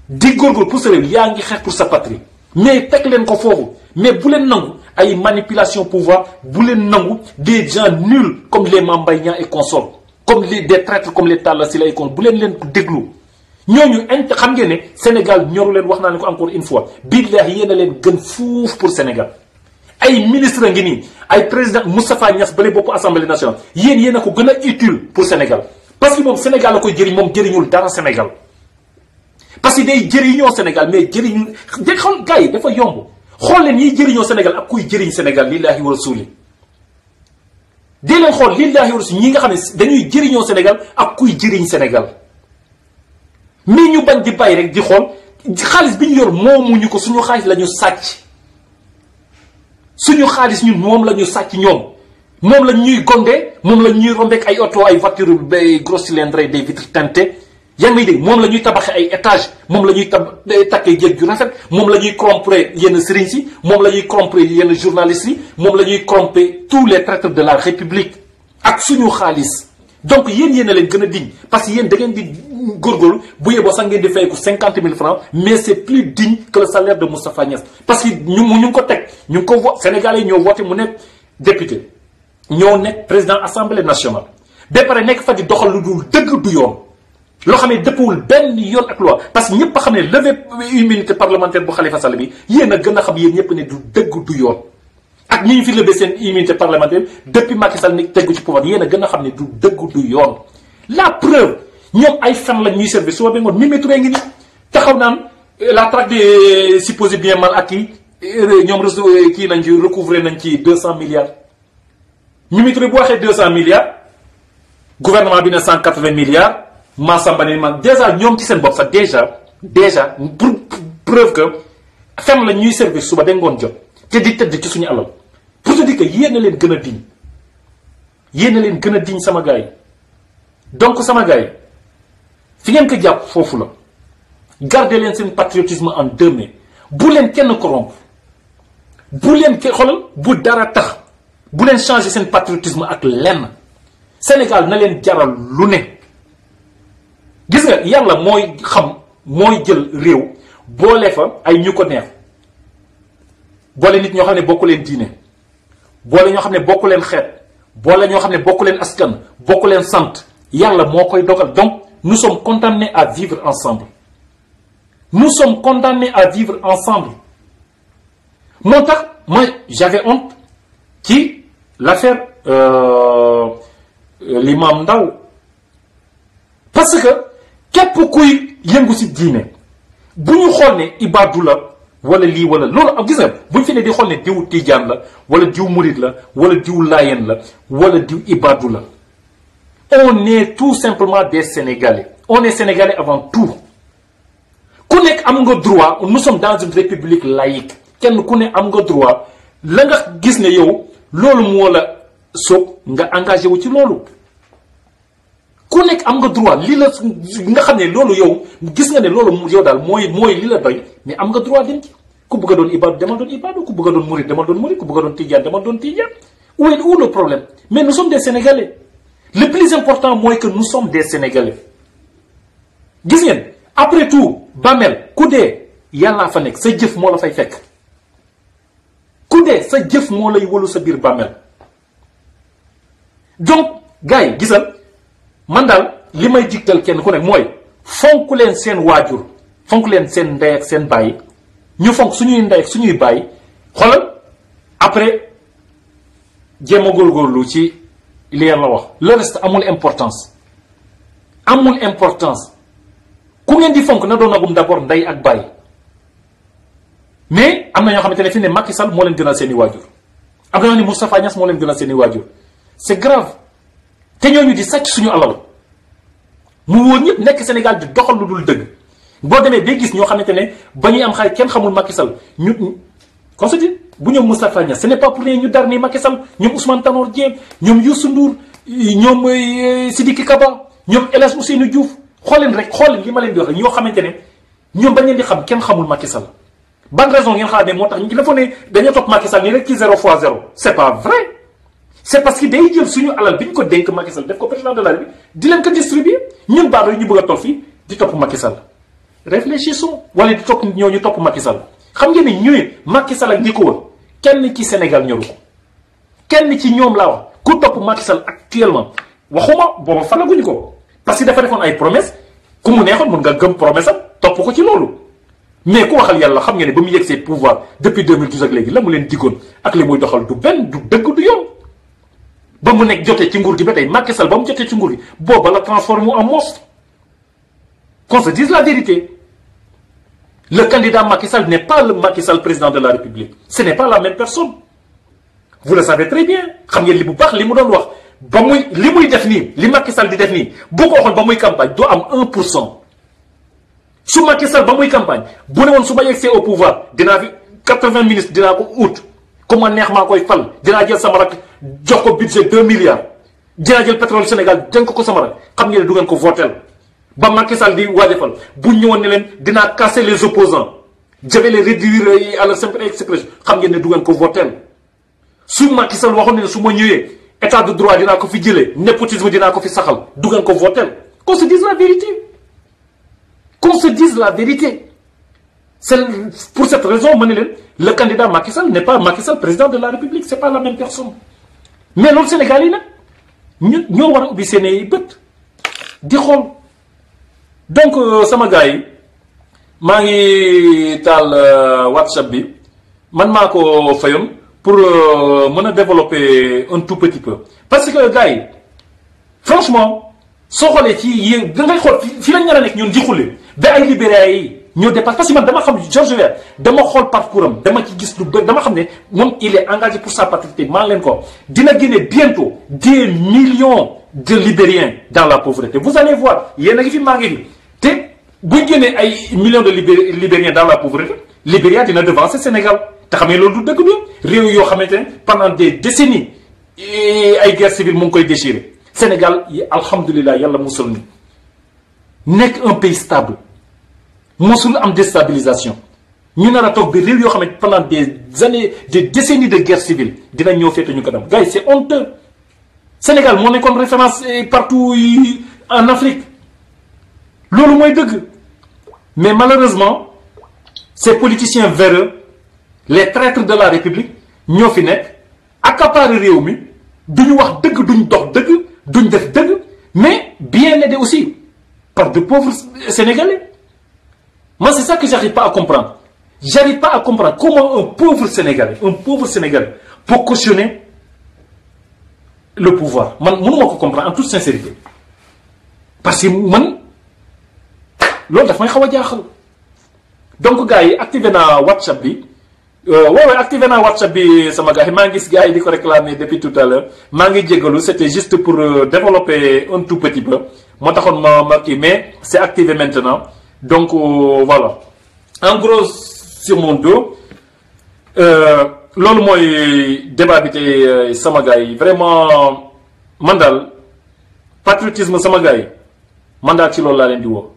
di góorgóorlu pour sa réew yaa ngi xeex pour sa patrie mais teg leen ko foofu mais bu leen nangu ay manipulation pouvoir bu leen nangu des gens nuls comme les Mame Mbaye Niang et consorts comme des traîtres comme les Talla Sylla et consorts bu leen déglu ñooñu xam ngeen ne Sénégal ñoru leen wax naa leen ko encore une fois billahi yéen a leen gën fuuf pour Sénégal ay ministre ngi nii ay président Moustapha Niass bale bopp assemblée nationale yéen a ko gën a utile pour Sénégal parce que moom Sénégal la koy jëriñ moom jëriñul dara Sénégal parce que day jëriñoo Sénégal mais jëriñu dégg xam gars yi dafa yomb xool leen ñiy jëriñoo Sénégal ak kuy jëriñ Sénégal lillahi wa rasuli dee leen xool lillahi wa rasuli ñi nga xam ne dañuy jëriñoo Sénégal ak kuy jëriñ Sénégal mais ñu bañ di bàyyi rek di xool xaalis bi ñu yor moomuñu ko suñu xaalis la ñu sàcc suñu xaalis ñun moom la ñu sàcc ñoom moom la ñuy gondee moom la ñuy rombeek ay oto ay voiture bay gros cylindre des vitres teintées yaa ngi may dégg moom la ñuy tabaxee ay étage moom la ñuy takkee jéeg ju rafet moom la ñuy corrompre yenn sëriñ si moom la ñuy corrompre yenn journalistes yi moom la ñuy corrompre tous les traîtres de la République ak suñu xaalis donc yéen a leen gën a digne parce que yéen da ngeen di góorgóorlu bu yeboo sax ngeen di fay ko 50 000 francs mais c'est plus digne que le salaire de Moustapha Niass parce que ñu ngi ko teg ñu ngi ko Sénégalais yi ñoo voté mu nekk député ñoo nekk président assemblée nationale ba pare nekk fa di doxal lu dul dëgg du yoon loo xam ne dëppwul benn yoon ak loi parce que ñëpp a xam ne levé immunité parlementaire bu Khalifa Sall bi yéen a gën a xam yéen ñëpp ne du dëgg du yoon ak ñi ñu fi levé seen immunité parlementaire depuis Macky Sall ni tegu ci pouvoir yéen a gën a xam ne du dëgg du yoon la preuve ñoom ay fen la ñuy servir suba ba ngoon Mimi Touré ngi ni taxaw naan la traque des supposés biens mal acquis ñoom kii nañ ci recouvrer nañ ci 200 milliards Mimi Touré bu waxee 200 milliards gouvernement bi ne 180 milliards Massamba ni man déjà ñoom ci seen bopp sax déjà pour preuve que fen la ñuy servir suba ba ngoon jot te di tëdd ci suñu alal pour te dire que yéen a leen gën a diñ yéen a leen gën a diñ sama gars yi donc sama gars yi fi ngeen ko jàpp foofu la garder leen seen patriotisme en deux mains bu leen kenn corrompre bu leen kenn xoolal bu dara tax bu leen changer seen patriotisme ak lenn Sénégal na leen jaral lu ne gis nga yàlla mooy xam mooy jël réew boole fa ay ñu ko neex boole nit ñoo xam ne bokku leen diine boole ñoo xam ne bokku leen xeet boole ñoo xam ne bokku leen askan bokku leen sant yàlla moo koy dogal donc nous sommes condamnés à vivre ensemble nous sommes condamnés à vivre ensemble moo tax moi j'avais honte ci l'affaire l'imam Ndao parce que képp kuy yëngu ci diine bu ñu xool ne ibaadu la wala lii wala loolu ak gis nga bu ñu fi ne di xool ne diw tijaan la wala diw murid la wala diw laayeen la wala diw ibaadu la on est tout simplement des Sénégalais on est Sénégalais avant tout ku nekk am nga droit nous sommes dans une république laïque kenn ku ne am nga droit la nga gis ne yow loolu moo la soog nga engagé wu ci loolu ku nekk am nga droit li la nga xam ne loolu yow gis nga ne loolu yow daal mooy li la doy mais am nga droit dem ci ku bëgg a doon ibaadu demal doon ibaadu ku bëgg a doon murid demal doon murid ku bëgg a doon tijaan demal doon tijaan où est le problème mais nous sommes des Sénégalais le plus important mooy que nous sommes des Sénégalais gis ngeen après tout bàmmeel ku dee yàllaa fa nekk sa jëf moo la fay fekk ku dee sa jëf moo lay wëlu sa biir bàmmeel donc gars yi gisal man daal li may digtal kenn ku nekk mooy fonk leen seen waajur fonk leen seen ndey ak seen baay ñu fonk suñuy ndey ak suñuy baay xoolal après jéem a góorgóorlu ci li yàlla wax le reste amul importance ku ngeen di fonk na doon nagum d'abord ndey ak baay mais am na ñoo xamante ne fi ne Macky Sall moo leen gënal seen i waajur am na ñoo ni Moustapha Niass moo leen gënal seen i waajur c'est grave te ñooñu di sàcc suñu alal mu wóor ñëpp nekk Sénégal di doxal lu dul dëgg boo demee day gis ñoo xamante ne ba ñuy am xaalis kenn xamul Macky Sall qu'on se dit bu ñoom Moustapha Niasse ce n'est pas pour rien ñu dar ni Macky Sall ñoom Ousmane Tanor Dieng ñoom Youssou Ndour ñoom Sidiki Kaba ñoom El Hadj Ousseynou Diouf xool leen li ma leen di wax ñoo xamante ne ñoom bañ leen di xam kenn xamul Macky Sall ban raison ngeen xalaat ne moo tax ñu dafa ne dañoo topp Macky Sall nii rek ci 0 fois 0 c'est pas vrai c'est parce que day jël suñu alal bi ñu ko dénk Macky Sall def ko président de la République di leen ko distribuer ñun baado yi ñu bëgg a toog fii di topp Macky Sall réfléchissons wala di topp ñooñu topp Macky Sall xam ngeen ni ñuy Macky Sall ak ñi ko wër kenn ci Sénégal ñoru ko kenn ci ñoom laa wax ku topp Macky Sall actuellement waxuma booba falaguñu ko parce que dafa defoon ay promesse ku mu neexoon mën nga gëm promesse am topp ko ci loolu mais ku waxal yàlla xam nga ne ba mu yegg see pouvoir depuis 2012 ak léegi la mu leen diggoon ak li muy doxal du benn du dëgg du yoon ba mu nekk jotee ci nguur gi ba tey Macky Sall ba mu jotee ci nguur gi booba la transformé en monstre qu'on se dise la vérité. Le candidat Macky Sall n'est pas le Macky Sall président de la République ce n'est pas la même personne vous le savez très bien xam ngeen li bu baax li mu doon wax ba muy li muy def nii li Macky Sall di def nii boo ko waxoon ba muy campagne doo am 1% su Macky Sall ba muy campagne bu ne woon su ma yegsee au pouvoir dinaa fi 80 ministres dinaa ko ut ku ma neex maa koy fal dinaa jël sama rak jox ko budget 2 milliards dinaa jël pétrole Sénégal dénk ko sama rak xam ngeen ne du ngeen ko votel ba Macky Sall di waajafal bu ñëwoon ne leen dinaa casser les opposants je vais les réduire à leur simple expression xam ngeen ne du ngeen ko votel su Macky Sall waxoon ne su ma ñëwee état de droit dinaa ko fi jëlee népotisme dinaa ko fi saxal du ngeen ko votel qu'on se dise la vérité qu'on se dise la vérité c'est pour cette raison ma ne leen le candidat Macky Sall n'est pas Macky Sall président de la République c'est pas la même personne mais loolu Sénégal yi nag ñoo war a ubbi seen i bët di xool. Donc sama gars yi maa ngi taal WhatsApp bi man maa ko fayoon pour mën a développer un tout petit peu parce que gars yi franchement soo xoolee ci yéen da ngay xool fii lañ nar a nekk ñun di xulle ba ay libéraux yi ñoo dépassé parce que man dama xam Georges Weah dama xool parcours am dama ci gis lu bëri dama xam ne moom il est engagé pour sa patrie maa leen ko dina génne bientôt des millions de Libériens dans la pauvreté vous allez voir yéen a ngi fi maa ngi fi te buñ génnee ay millions de Libériens dans la pauvreté Libéria dina devancer Sénégal te xam ne loolu du dëgg du réew yoo xamante ne pendant des décennies ay guerre civile mu ngi koy déchirer Sénégal yi alhamdulilah yàlla musul ni nekk un pays stable musul am déstabilisation ñu nar a toog bi réew yoo xam ne pendant des années des décennies de guerre civile dina ñëw féete ñu ko dem gars yi c'est honteux Sénégal moo nekkoon référence partout en Afrique loolu mooy dëgg mais malheureusement ces politiciens véreux les traîtres de la République ñoo fi nekk accaparer réew mi duñu wax dëgg duñ dox dëgg duñ def dëgg mais bien aidés aussi par de pauvres Sénégalais moi c'est ça que j'arrive pas à comprendre comment un pauvre Sénégalais peut cautionner le pouvoir man mënuma ko comprendre en toute sincérité parce que man loolu daf may xaw a jaaxal donc gars yi activé naa WhatsApp bi waaw activé naa WhatsApp bi sama gars yi maa ngi gis gars yi di ko réclamer depuis tout à l'heure maa ngi jégalu c'était juste pour développer un tout petit peu moo taxoon ma kii mais c'est activé maintenant donc voilà en gros sur mon dos loolu mooy débat bi tey sama gars yi vraiment man daal patriotisme sama gars yi man daal ci loolu laa leen di woo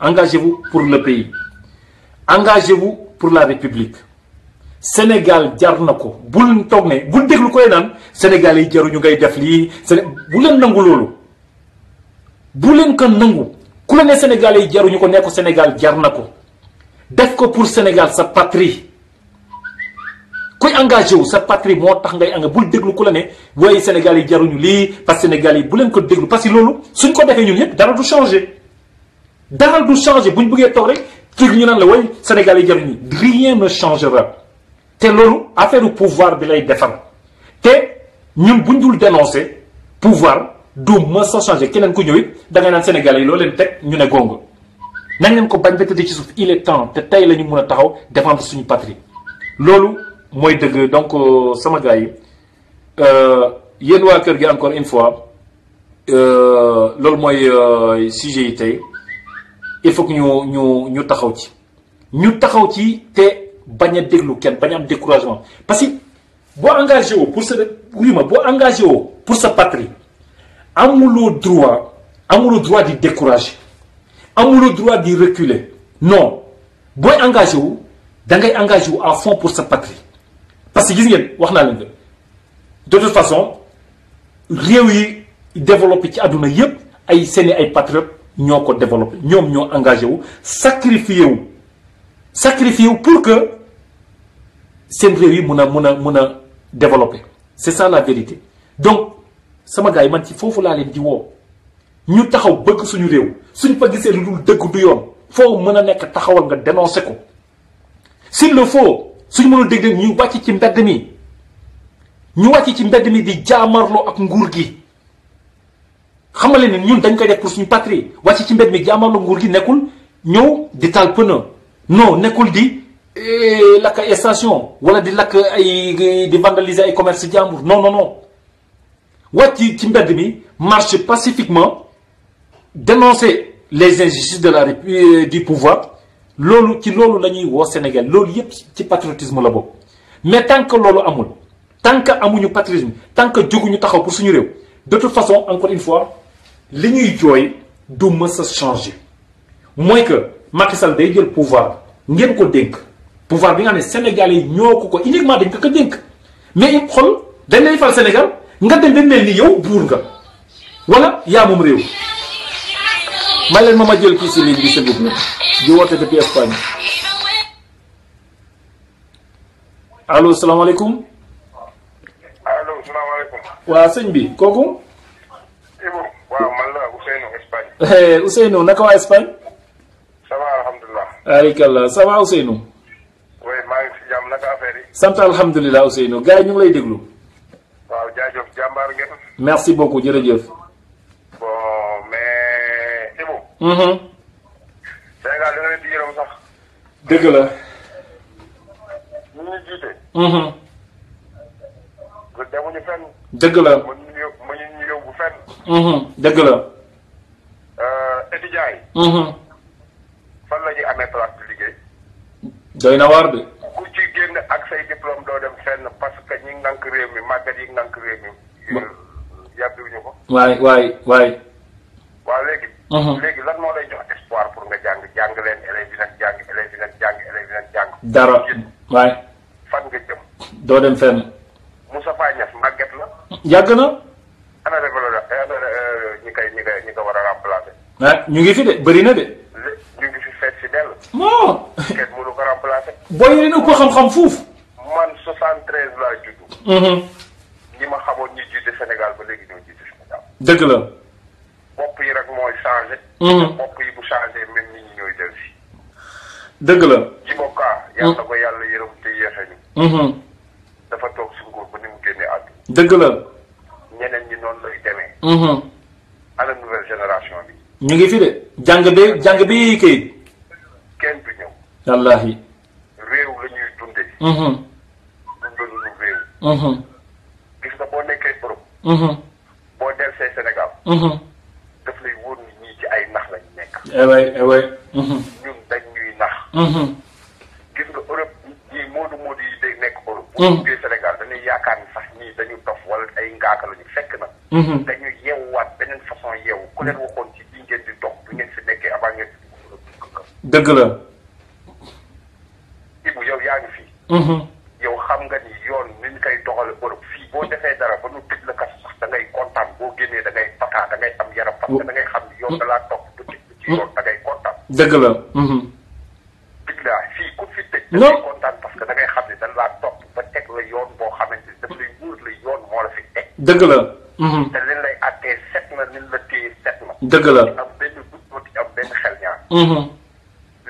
engagez-vous pour le pays engagez-vous pour la République Sénégal jar na ko bul toog ne bul déglu koy naan Sénégal yi jaruñu ngay def lii bu leen nangu loolu bu leen ko nangu ku la ne Sénégal yi jaruñu ko ne ko Sénégal jar na ko def ko pour Sénégal sa patrie kuy engagé wu sa patrie moo tax ngay engagé bul déglu ku la ne waaye Sénégal yi jaruñu lii parce que Sénégal yi bu leen ko déglu parce que loolu suñ ko defee ñun ñëpp dara du changer buñ bëggee toog rek tur ñu naan la waaye Sénégal yi jaruñu rien ne changera te loolu affaire du pouvoir bi lay defar te ñun buñ dul dénoncer pouvoir du ma sa changer keneen ku ñëw it da ngay naan Sénégal yi loo leen teg ñu ne gongo nañ leen ko bañ ba tëddee ci suuf il est temps te tey la ñu mën a taxaw défendre suñu patrie loolu mooy dëgg donc sama gars yi yéen waa kër gi encore une fois loolu mooy sujet yi tey il faut que ñu taxaw ci te bañ a déglu kenn bañ a am découragement parce que boo engagé woo pour sa boo engagé woo pour sa patrie amuloo droit di décourager amuloo droit di reculer non booy engagé wu da ngay engagé wu à fond pour sa patrie parce que gis ngeen wax naa leen de toute façon réew yi développé ci àdduna yépp ay patriotes ñoo ko développé ñoom ñoo engagé wu sacrifié wu pour que seen réew yi mun a développé c'est ça la vérité donc sama gars yi man ci foofu laa leen di woo ñu taxaw bëgg suñu réew suñ fa gisee lu dul dëgg du yoon foo mën a nekk taxawal nga dénoncé ko s'il le faut suñ mënul dégg ñu wàcc ci mbedd mi di jaamarloo ak nguur gi xamale ne ñun dañ koy def pour suñu patrie wàcc ci mbedd mi jaamarloo nguur gi nekkul ñëw di taal pneu non nekkul di lakk ay station wala di lakk di vandaliser ay commerce jàmbur non wàcc ci mbedd mi marche pacifiquement dénoncer les injustices du pouvoir loolu la ñuy woo Sénégal loolu yépp ci patriotisme la bokk mais tant que loolu amul tant que amuñu patriotisme tant que jóguñu taxaw pour suñu réew de toute façon encore une fois li ñuy jooy du mës a changer mooy que Macky Sall day jël pouvoir ngeen ko dénk pouvoir bi nga xam ne Sénégalais yi ñoo ko uniquement dañ ko dénk mais xol dañ lay fal Sénégal nga dem ba mel ni yow buur nga wala yaa moom réew may leen ma jël kii si ligne bi s'il vous plaît di woote depuis Espagne allo salaamaaleykum. allo salaamaaleykum. waa sëñ bi kooku. Ibou waaw man la Ousseynou Espagne. Ousseynou naka waa Espagne. ça va alhamdulilah. arikallah ça va Ousseynou. oui maa ngi si jàmm naka affaire yi. sant alhamdulilah Ousseynou gars yi ñu ngi lay déglu. waaw jaajëf jàmbaar ngeen. merci beaucoup jërëjëf. bon mais Ibou. Sénégal da nga leen di yërëm sax. dëgg la. ñu ñu jiite. demuñu fenn. dëgg la. mënuñu yóbbu fenn. dëgg la. étudiants yi. fan la ñuy amee place de liggéey. doy na waar de. ku ci génn ak say diplôme doo dem fenn parce que ñi ngànk réew mi màggat yi ngànk réew mi. yàbbiwuñu ko. waay. waaw léegi. léegi lan moo lay jox espoir pour nga jàng leen élèves yi nag jàng élèves yi nag jàng. dara waay. fan nga jëm. doo dem fenn. Moustapha Niasse màgget la. yàgg na. ana ñi ko war a remplacer. ñu ngi fi de bëri na de. ñu ngi fi feet si dell. non. kenn mënu ko remplacer. booy yi ko xam-xam fuuf. man 73 laa juddu. ñi ma xamoon ñi jiite Sénégal ba léegi ñoo jiite Sénégal. dëgg la. bopp yi rek mooy changé. bopp yi bu changé même nit ñi ñooy del si. dëgg la. Djibo Ka. yàlla ko yàlla yërëm te yéexe ñu. dafa toog si nguur ba ni mu génnee àdduna. dëgg la. ñeneen ñi noonu lay demee. ana nouvelle génération bi. ñu ngi fi de. jàng bi kayit. kenn du ñëw. wallaahi. réew la ñuy dundee. dundaluñu réew. gis nga boo nekkee Europe. boo delsee Sénégal. daf lay wóor ni ñii ci ay nax lañu nekk. ewaay. ñun dañ ñuy nax. gis nga Europe ñii moodu yi day nekk Europe. boo duggee Sénégal dañuy yaakaar ni sax ñii dañu dof wala ay ngaaka lañu fekk na. dañuy yeewuwaat beneen façon yeewu ku leen waxoon ci bii ngeen di dox bi ngeen fi nekkee avant ngeen fi dëgg la. Ibou yow yaa ngi fii. yow xam nga ni yoon ni ñu koy doxale Europe fii boo defee dara ba nu tëj la kat sax da ngay kontaan boo génnee da ngay pataa da ngay am yaram parce que da ngay xam ni yoon da laa topp ba tëj ci yoon da ngay kontaan. dëgg la. billaay fii ku fi tëj. non da ngay kontaan parce que da ngay xam ni dañ laa topp ba teg la yoon boo xamante ni daf lay wóor la yoon moo la fi teg. dëgg la. te liñ lay àttee set na liñ la téye set na. dëgg la. am benn dugub di am benn xel ñaar.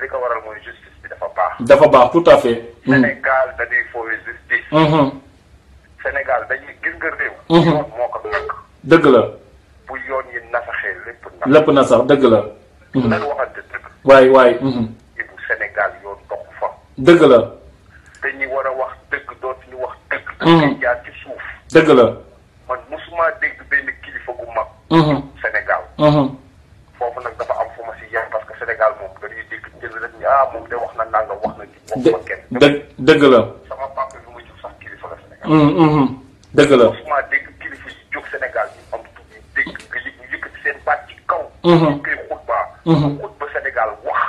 li ko waral mooy justice bi dafa baax. dafa baax tout à fait. Sénégal dañuy foowe justice. Sénégal dañuy gis nga réew. yoon moo ko nakk. dëgg la. bu yoon yi nasaxee lépp na sax dëgg la. nan waxante dëgg. waay. Ibu Sénégal yoon dox fa. dëgg la. te ñi war a wax dëgg dootuñu wax dëgg. dañuy jaar ci suuf. dëgg la. man musuma dégg benn kilifa gu mag. Sénégal. foofu nag dafa am fu ma si yem parce que Sénégal moom dañuy dégg jël rek ni moom de wax na nangam wax na ci boppam kenn. dëgg la. sama papa bi ma jur sax kilifa la Sénégal. dëgg la. mosuma dégg kilifa yi jóg Sénégal yi am tuuti dégg nga yëkkati seen baat ci kaw. ñu koy xutba. xutba Sénégal wax.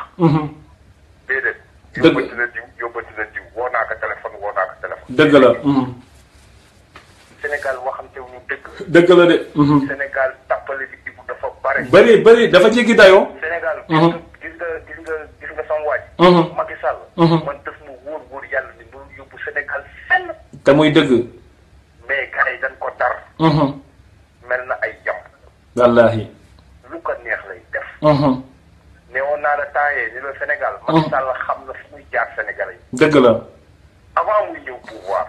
déedéet. yóbbati na diw woo naa ko téléphone. dëgg la. Sénégal waxante wu ñu dëgg. dëgg la de. Sénégal tàppale bi Ibou dafa bare. bëri dafa jéggi dayoo. Sénégal gis nga sama waaj. Macky Sall. man def mu wóor yàlla ni mënul yóbbu Sénégal fenn. te muy dëgg. mais gars yi dañ ko dar. mel na ay jàmm. wallaahi. lu ko neex lay def. ne woon naa la taayee ni la Sénégal. Macky Sall xam na fu muy jaar Sénégalais yi. dëgg la. avant muy ñëw pouvoir.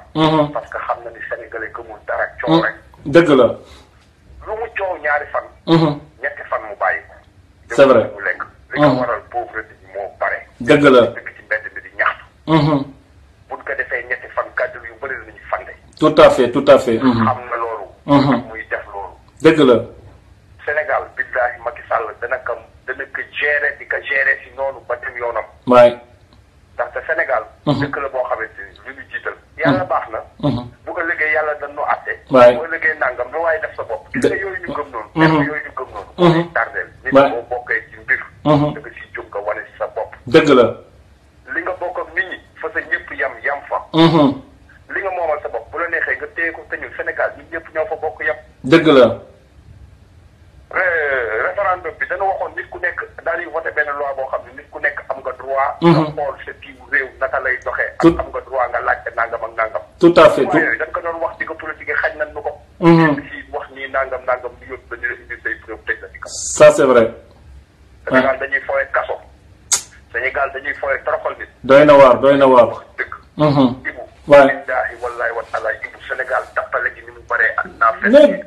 parce que xam na ni Sénégalais gëmul dara coow rek. dëgg la. lu mu coow ñaari fan. ñetti fan mu bàyyi ko. c'est vrai mu lekk. li ko waral pauvreté bi moo bare. dëgg la. dëgg ci mbedd mi di ñaxtu. buñ ko defee ñetti fan kàddu yu bëri la ñuy fande. tout à fait. xam na loolu. muy def loolu. dëgg la. Sénégal billaahi Macky Sall dana ko gérer di ko gérer si noonu ba dem yoonam. waay. ndaxte Sénégal. dëkk la boo xamante ni lu ñu jiital. yàlla baax na. bu ko liggéey yàlla dañ nu àtte. waay bu ko liggéey nangam lu waaye def sa bopp. gis nga yooyu ñu gëm noonu. yooyu ñu gëm noonu. tardeel nit boo bokkee ci mbir. da nga siy jóg nga wane si sa bopp. dëgg la. li nga bokk ak nit ñi fa sa ñëpp yam fa. li nga moomal sa bopp bu la neexee nga téye ko te ñun Sénégal ñun ñëpp ñoo fa bokk yam. dëgg la. référendum bi dana waxoon nit ku nekk daal di voté benn loi boo xam ne nit ku nekk am nga droit. nga xool sa tiiwu réew naka lay doxee. ak am nga droit nga laajte nangam ak nangam. tout à fait waaye yooyu dañ ko doon wax di ko politique xañ nañ nu ko. fii wax nii nangam ñu yóbbu dañu la indi say preuve tëj la ci kaw. ça c'est vrai. Sénégal dañuy fooye kaso. Sénégal dañuy fooye toroxal nit. doy na waar. wax dëgg. Ibou. waay. billaahi wallaahi wa taala Ibou Sénégal tappale gi ni mu baree ak naa mais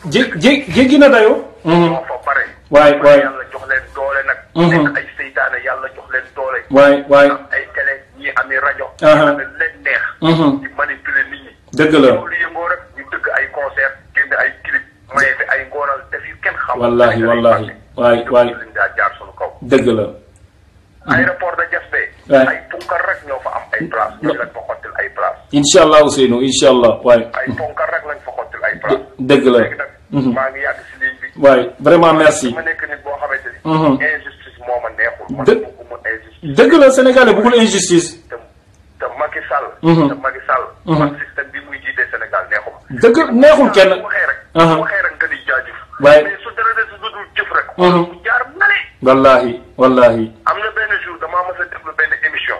jéggi na dayoo. moo fa bare. waay yàlla jox leen doole nag. nekk ay seytaane yàlla jox leen doole. waay. am ay télé ñii ami rajo. ñii amee leen neex. di manipuler nit ñi. dëgg la. lu yëngoo rek ñu dëgg ay concert génn ay clip maye fi ay ngooral def yu kenn xam. wallaahi waay. liñ daa jaar sunu kaw. dëgg la. aéroport de Diass Bay. ay punkar rek ñoo fa am ay place ñooñu lañ fa xottil ay place. incha allah Ousseynou incha allah waay. ay punkar rek lañ fa xottil ay place. dëgg la. léegi nag maa ngi yàgg si ligne bi. waay vraiment merci. ma nekk nit boo xamante ni. injustice moo ma neexul. man bëgguma injustice. dëgg la Sénégalais bëggul injustice. te Macky Sall. te Macky Sall. man système bi muy jiitee Sénégal neexuma. dëgg neexul kenn. waxee rek. waxee rek nga ni jaajëf. waaye mais su dara de su dul jëf rek. mu jaar nale. wallaahi. am na benn jour damaa mës a déglu benn émission.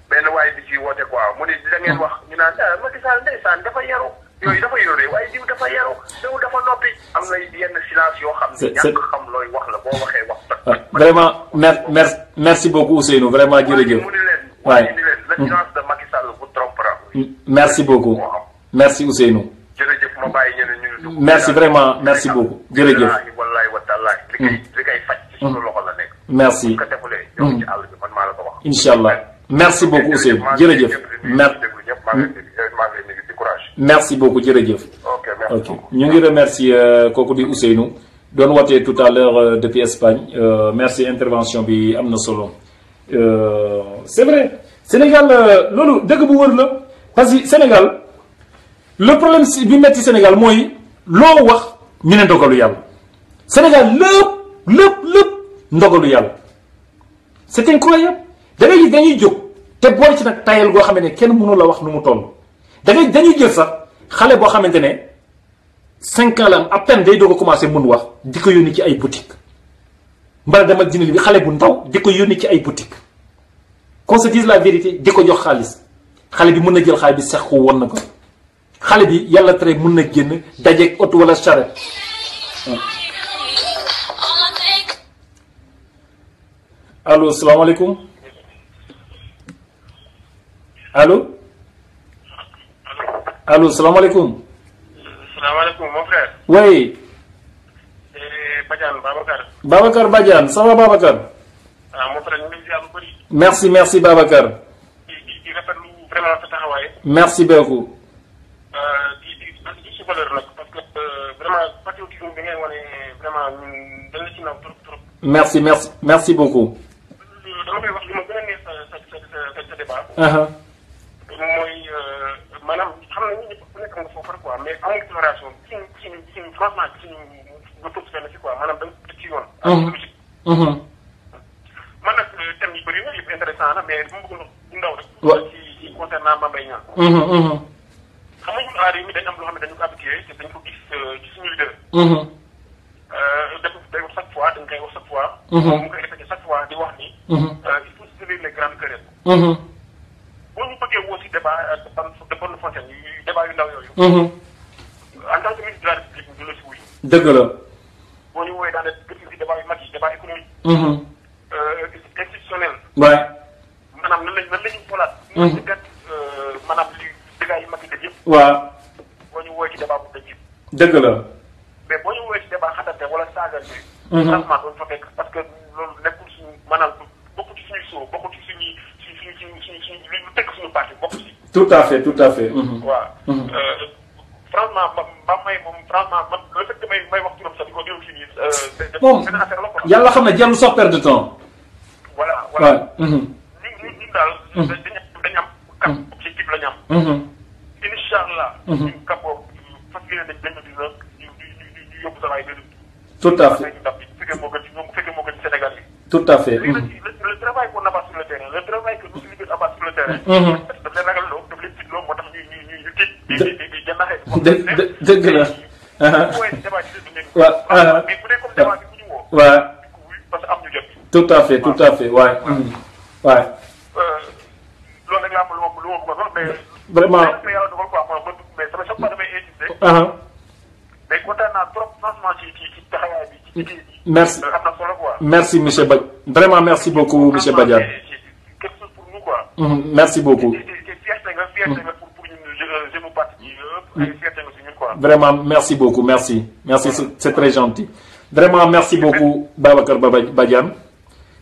benn waaye bi ci woote quoi mu ne da ngeen wax ñu naan Macky Sall ndeysaan dafa yaru. yooyu dafa yoree waaye diw dafa yaru diw dafa noppi. am na yenn silence yoo xam ne ñàkk xam looy wax la boo waxee wax. vraiment merci beaucoup Ousseynou vraiment jërëjëf. waaye mu ni leen le silence de Macky Sall vous trompera. merci beaucoup merci Ousseynou. jërëjëf ma bàyyi ñeneen ñu dugg. merci vraiment merci beaucoup jërëjëf. wallahi wa taala li kay faj ci sunu loxo la nekk. merci. ko defulee yow ci àll bi man maa la ko wax. incha allah merci beaucoup Ousseynou jërëjëf. merci beaucoup jërëjëf. ok ñu ngi remercier kooku di Ousseynou doon wootee tout à l'heure depuis Espagne merci intervention bi am na solo c'est vrai Sénégal loolu dëgg bu wër la parce que Sénégal le problème bi metti Sénégal mooy loo wax ñu ne ndogalu yàlla Sénégal lépp ndogalu yàlla c'est incroyable da ngay gis dañuy jóg te boole ci nag tayal goo xamante ne kenn mënu la wax nu mu toll dañuy jël sax xale boo xamante ne 5 ans la am à peine day doog a commencé mun wax di ko yónni ci ay boutique mbala dama dina bi xale bu ndaw di ko yónni ci ay boutique qu'on se dise la vérité di ko jox xaalis xale bi mën na jël xaalis bi sax ko woon na ko xale bi yàlla tere mën na génn dajeeg oto wala charrette allo salaamaaleykum allo salaamaaleykum. salaamaaleykum mon frère. oui. Badiane Babacar. Babacar Badiane ça va Babacar. mon frère ñu ngi ziar lu bëri. merci Babacar. di rafetlu vraiment sa taxawaay. merci beaucoup. di si valeur nag parce que vraiment patriotisme bi ngeen wane vraiment ñun dañ la ci naw trop. merci merci beaucoup. dama koy wax li ma gën a neex sa débat. mooy maanaam xam nañu ñëpp ku nekk nga foofu rek quoi mais amul exploration suñu franchement suñu nga toog fenn fi quoi maanaam da nga ci yoon. man nag thème yi bëri na yëpp intéressant na mais dama bëgg lu ndaw rek. ci concernant Mame Mbaye Niang. xam nga ñun aar yi dañ am loo xam ne dañu ko habitué te dañ ko gis ci suñu leader. day wax chaque fois dañ koy wax chaque fois. mu koy répété chaque fois di wax ni. il faut se les grandes querelles. boo ñu bëggee woo si débat de bonne fontaine yu débat yu ndaw yooyu. en tant que ministre de la République ñu la si wuy. dëgg la. boo ñu woowee dans les débat yu mag yi débat économique. institutionnel. waay. maanaam nan la ñu xoolaat. ñu kat maanaam li dégâts yu mag yi def yëpp. waaw. boo ñu woowee ci débat bu dëgg yëpp. dëgg la. mais boo ñu woowee ci débat xatante wala saagal bi. franchement doon fa fekk parce que loolu nekkul suñu maanaam bokkul ci suñuy soo bokkul ci suñuy suñu lu teg suñu parti bokk ci. tout à fait. waaw. franchement Mame Mbaye moom franchement man le fait que may wax turam sax di ko déglu fii nii. moom benn affaire la quoi. yàlla xam ne jarul sax perdre de temps. voilà. ñun daal. dañu am cap objectif la ñu am. incha allah. ñu cap boobu fas yéene nañ 2019 ñu yóbbu sa waay tout à fait. fekkee moo gën ci Sénégal yi. tout à fait. le travail qu'on abat sur le terrain le travail que nous leaders abat sur le terrain. daf leen ragal loo daf leen tiit loo moo tax ñu tiit. di jëndaxee. dëgg la. waaw mais bu dee comme débat bi bu ñu woo. waaw. parce que am ñu jot. tout à fait waay. waay. loolu rek laa am lu ma bëggoon wax mais. vraiment. yàlla dogal quoi mais sama chaque fois damay insister. mais kontaan naa trop franchement ci taxawaay bi ci liggéey bi. merci am na solo quoi. merci monsieur Ba vraiment merci beaucoup monsieur Badiane. c'est quelque chose pour nous quoi. merci beaucoup. fierté nga pour ñun jeune parti bi yëpp. ay fierté nga si ñun quoi. vraiment merci beaucoup merci c'est très gentil. vraiment merci beaucoup Babacar Badiane.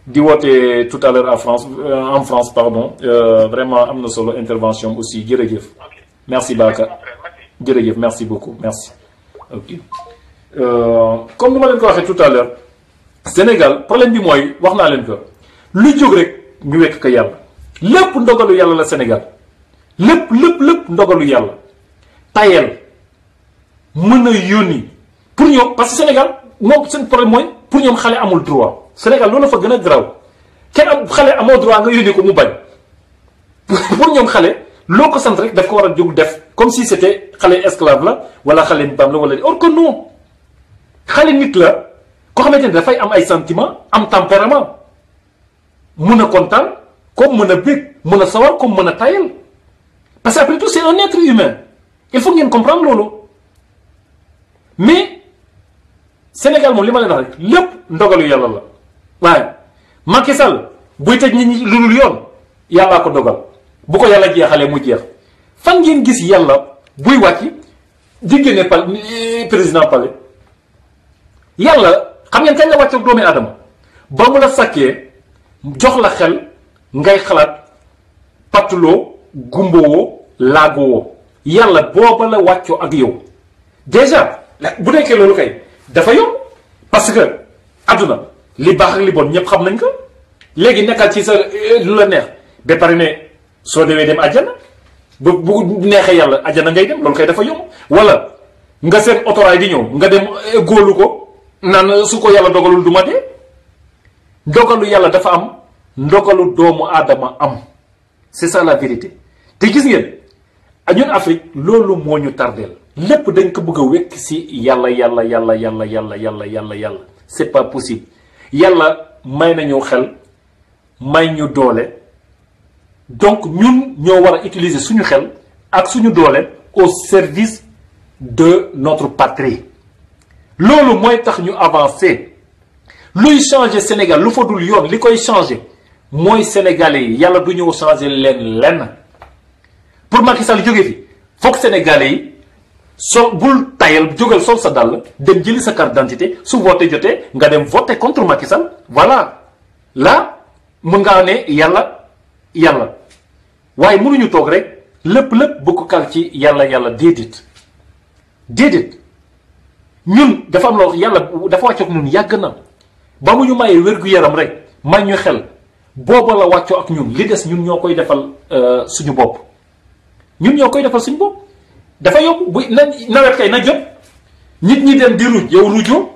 di woote tout à l'heure en France pardon vraiment am na solo intervention aussi jërëjëf. merci Babacar jërëjëf merci beaucoup merci. ok comme ni ma leen ko waxee tout à l'heure Sénégal problème bi mooy wax naa leen ko lu jóg rek ñu wekk ko yàlla lépp ndogalu yàlla la Sénégal lépp ndogalu yàlla tayel mën a yónni pour ñoom parce que Sénégal moom seen problème mooy pour ñoom xale amul droit Sénégal loolu la fa gën a garaaw kenn am xale amoo droit nga yónni ko mu bañ pour ñoom xale loo ko sant rek daf ko war a jóg def comme si c'était xale esclave la wala xale mbaam la wala or que non xale nit la koo xamante ne dafay am ay sentiment am tempérament mun a kontaan comme mën a bég mën a sawar comme mën a tayal parce que après tout c'est un être humain il faut ngeen comprendre loolu mais Sénégal moom li ma leen wax rek lépp ndogalu yàlla la waaye Macky Sall buy tëj nit ñi lu dul yoon yàllaa ko dogal bu ko yàlla jeexalee mu jeex fan ngeen gis yàlla buy wàcc di génne président palais yàlla xam ngeen kañ la wàcc ak doomi aadama ba mu la sàkkee jox la xel ngay xalaat pattuloo gumbowoo laagowoo yàlla booba la wàccoo ak yow déjà bu nekkee loolu kay dafa yomb parce que àdduna li baax ak li bon ñëpp xam nañ ko léegi nekkal ci sa lu la neex ba pare ne soo demee dem àjjana bu neexee yàlla àjjana ngay dem loolu kay dafa yomb wala nga seen otoraay di ñëw nga dem góolu ko naan su ko yàlla dogalul du ma dee ndogalu yàlla dafa am ndogalu doomu aadama am c'est ça la vérité te gis ngeen ñun Afrique loolu moo ñu tardeel lépp dañ ko bëgg a wekk si yàlla c'est pas possible yàlla may nañu xel may ñu doole donc ñun ñoo war a utiliser suñu xel ak suñu doole au service de notre patrie loolu mooy tax ñu avancer luy changer Sénégal lu fa dul yoon li koy changer mooy sénégalais yi yàlla du ñëw changer lenn pour Macky Sall jóge fi foog sénégalais yi bul tayal jógal sol sa dàll dem jëli sa carte d'identité su voté jotee nga dem voter contre Macky Sall voilà là mën ngaa ne yàlla waaye mënuñu toog rek lépp bëgg ko kal ci yàlla déedéet ñun dafa am loo yàlla dafa wàcc ak ñun yàgg na ba mu ñu mayee wér-gu-yaram rek may ñu xel booba la wàccoo ak ñun li des ñun ñoo koy defal suñu bopp ñun ñoo koy defal suñu bopp dafa yomb bu nawet kay na jot nit ñi dem di ruuj yow ruujoo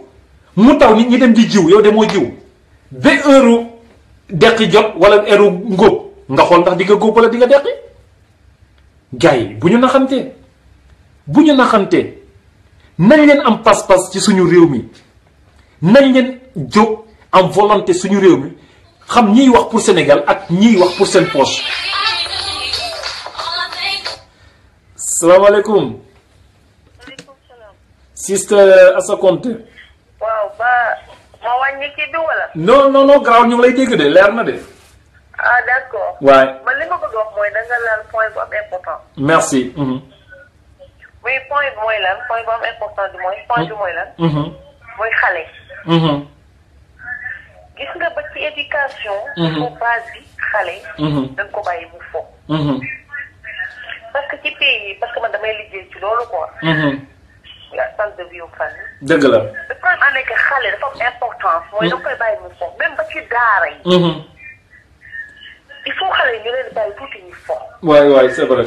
mu taw nit ñi dem di jiw yow demoo jiw ba heure deqi jot wala heure ngóob nga xool ndax di nga góob wala di nga deqi gars yi bu ñu naxantee nañ leen am pas-pas ci suñu réew mi nañ leen jóg am volonté suñu réew mi xam ñiy wax pour Sénégal ak ñiy wax pour seen poche. salaamaaleykum. maaleykum salaam. sister Assa Konté. waaw ba ma wàññi kii bi wala. non garaaw ñu ngi lay dégg de leer na de. ah d'accord. waay man li ma bëgg wax mooy da nga laal point bu am important. merci. muy point bi mooy lan point bu am important bi mooy point bi mooy lan. mooy xale. gis nga ba ci éducation. fo base bi xale. dañ ko bàyyi mu fo. parce que ci pays yi parce que man damay liggéey ci loolu quoi. la centre de vie aux familles. dëgg la. le problème est que xale dafa am importance. mooy da koy bàyyi mu fo même ba ci daara yi. il faut xale yi ñu leen bàyyi tuuti ñu fo. waay c'est vrai.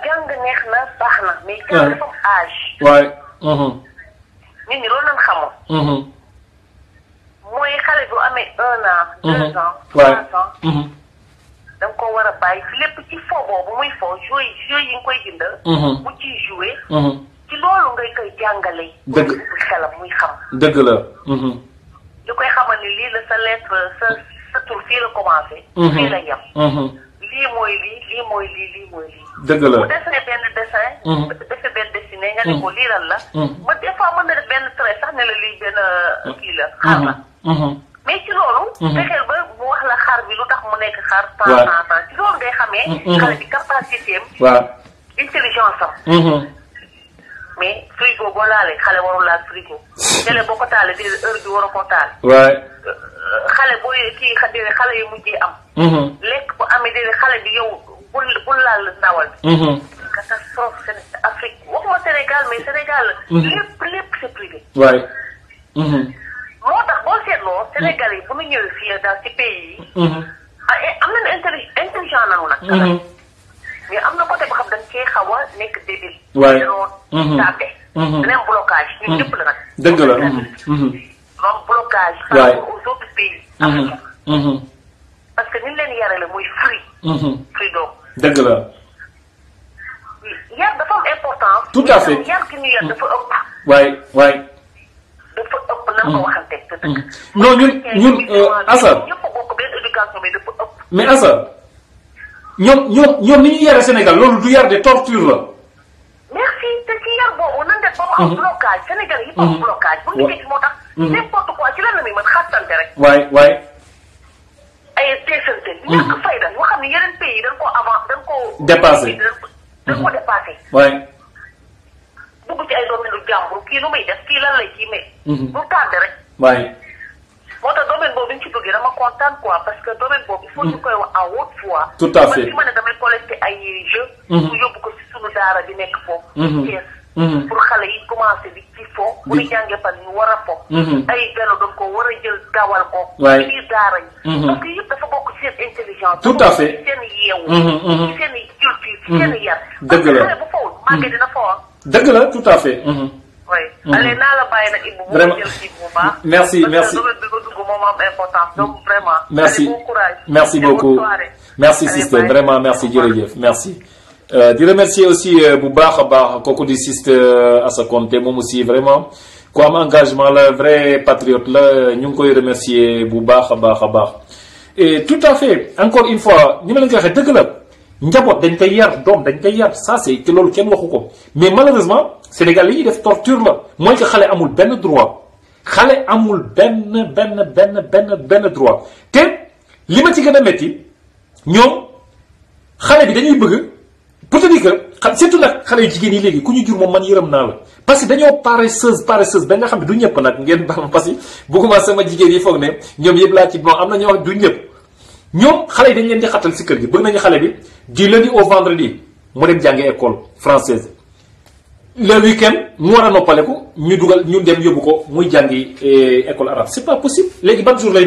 jàng neex na baax na mais jàng dafa am âge. waay. nit ñi loolu lañ xamoon. mooy xale bu amee 1 an. 2 ans 3 ans. da nga ko war a bàyyi fi lépp ci fo boobu muy fo joué yi nga koy jënd. bu ciy joué. ci loolu ngay koy jàngale. dëgg xelam muy xam. dëgg la. li koy xamal ni lii la sa lettre sa tur fii la commencé. fii la yem. lii mooy lii mooy lii. dëgg la bu desee benn dessin. defee benn dessiné nga ne ko lii lan la. ma des fois mën na def benn trait sax ne la lii benn kii la xar la. mais ci loolu. fexeel ba mu wax la xar bi lu tax mu nekk xar. temps ci loolu ngay xamee. xale bi capacité am. waaw intelligence am. mais frigo boo laalee xale warul laal frigo. télé boo ko taalee déedéet heure bi war a koo taal. waay. xale booy kii déedéet xale yu mujjee am. lekk bu amee déedéet xale bi yow bul laal ndawal bi. catastrophe Afrique waxuma Sénégal mais Sénégal. lépp c'est privé. waay. moo tax boo seetloo Sénégal yi bu ñu ñëwee fii daal ci pays yi. am nañu intelligent nanu nag. mais am na côté boo xam dañ cee xaw a nekk débile. waay. tardé. dana am blocage ñun ñëpp la nag. dëgg la. am blocage. waay aux autres pays. africains. parce que ni leen yarale mooy freedom. dëgg la. yar dafa am importance. tout à fait yar gi ñu yar dafa ëpp. waay. dafa ëpp na nga ko waxante te dëgg. non ñun Assa. ñëpp bokk benn éducation mais dafa ëpp. mais Assa ñoom ni ñu yare Sénégal loolu du yar de torture la. merci te ci yar boobu nan def ba mu am blocage Sénégal yi am blocage bu ñu moo tax. n'importe quoi ci lan la muy mën xastante rek. waay. ay teesante. ñàkk fayda yoo xam ne yeneen pays yi dañ koo avant dañ koo. dépassé dañ ko dépassé. waay. dugg ci ay domaine lu jàmbur kii lu muy def kii lan lay kii mais. bu tardé rek. waay. moo tax domaine boobu ñu ci duggee dama kontaan quoi parce que domaine boobu il faut ñu koy wax à haute voix. tout à fait man fi ma ne damay collecté ay jeux. pour yóbbu ko ci sunu daara bi nekk foofu. Thiès. pour xale yi commencé bi ci fo. bu ñu jàngee fan ñu war a fo. ay gano doon ko war a jël dawal ko. waay ci biir daara yi. parce que yëpp dafa bokk ci seen intelligence. tout à fait ci seen yeewu. ci seen culture ci seen yar. dëgg la parce que xale bu fowul màggee dina fo. dëgg la tout à fait. oui. allez naa la bàyyi nag Ibou. vraiment jël kii bu baax. merci parce que domaine bi nga dugg moom am importance donc vraiment. merci allez, bon courage. merci beaucoup merci Allez, sister bye. vraiment merci jërëjëf merci. di remercier aussi bu baax a baax kooku di sister Assa Konté moom aussi vraiment ku am engagement la vrai patriote la ñu ngi koy remercier bu baax a baax. et tout à fait encore une fois ni ma leen ko waxee dëgg la njaboot dañ koy yar doom dañ koy yar ça c'est te loolu kenn waxu ko mais malheureusement Sénégal li ñuy def torture la mooy que xale amul benn droit xale amul benn droit te li ma ci gën a métti ñoom xale bi dañuy bëgg pour te dire que surtout nag xale yu jigéen yi léegi ku ñu jur moom man yërëm naa la parce que dañoo paresseuse ba nga xam ne du ñëpp nag ngeen baal ma parce que bëgguma sama jigéen yi foog ne ñoom yëpp laa ci bon am na ñoo wax du ñëpp ñoom xale yi dañ leen di xatal si kër gi bëgg nañu xale bi du lundi au vendredi mu dem jàngi école française le week-end mu war a noppaleku ñu dugal ñu dem yóbbu ko muy jàngi école arabe c'est pas possible. léegi ban jour lay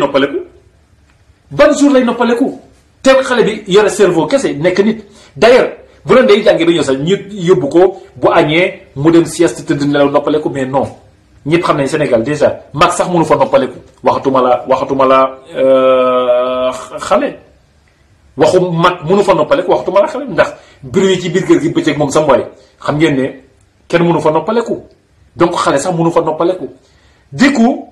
noppaleku te xale bi yore cerveau kese nekk nit d'ailleurs bu leen day jàngi ba ñëw sax ñu yóbbu ko bu añee mu dem sieste tëdd nelaw noppaleku mais non ñëpp xam nañ Sénégal déjà mag sax mënu fa noppaleku waxatuma la xale waxu mag mënu fa noppaleku waxatuma la xale ndax bruit yi ci biir kër gi bëccëg moom sam waay xam ngeen ne kenn mënu fa noppaleku donc xale sax mënu fa noppaleku du coup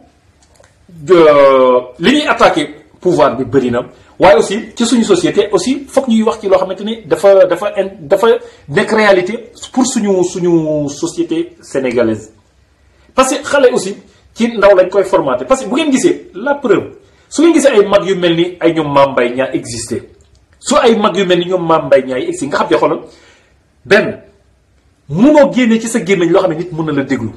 li ñuy attaqué pouvoir bi bëri na waaye aussi ci suñu société aussi foog ñuy wax ci loo xamante ni dafa nekk réalité pour suñu société sénégalaise. parce que xale aussi ci ndaw lañ koy formaté parce que bu ngeen gisee la preuve su ngeen gisee ay mag yu mel ni ay ñoom Mame Mbaye Niang existé su ay mag yu mel ni ñoom Mame Mbaye Niang yi existé nga xam te xoolal benn munoo génne ci sa gémmiñ loo xam ne nit mun na la déglu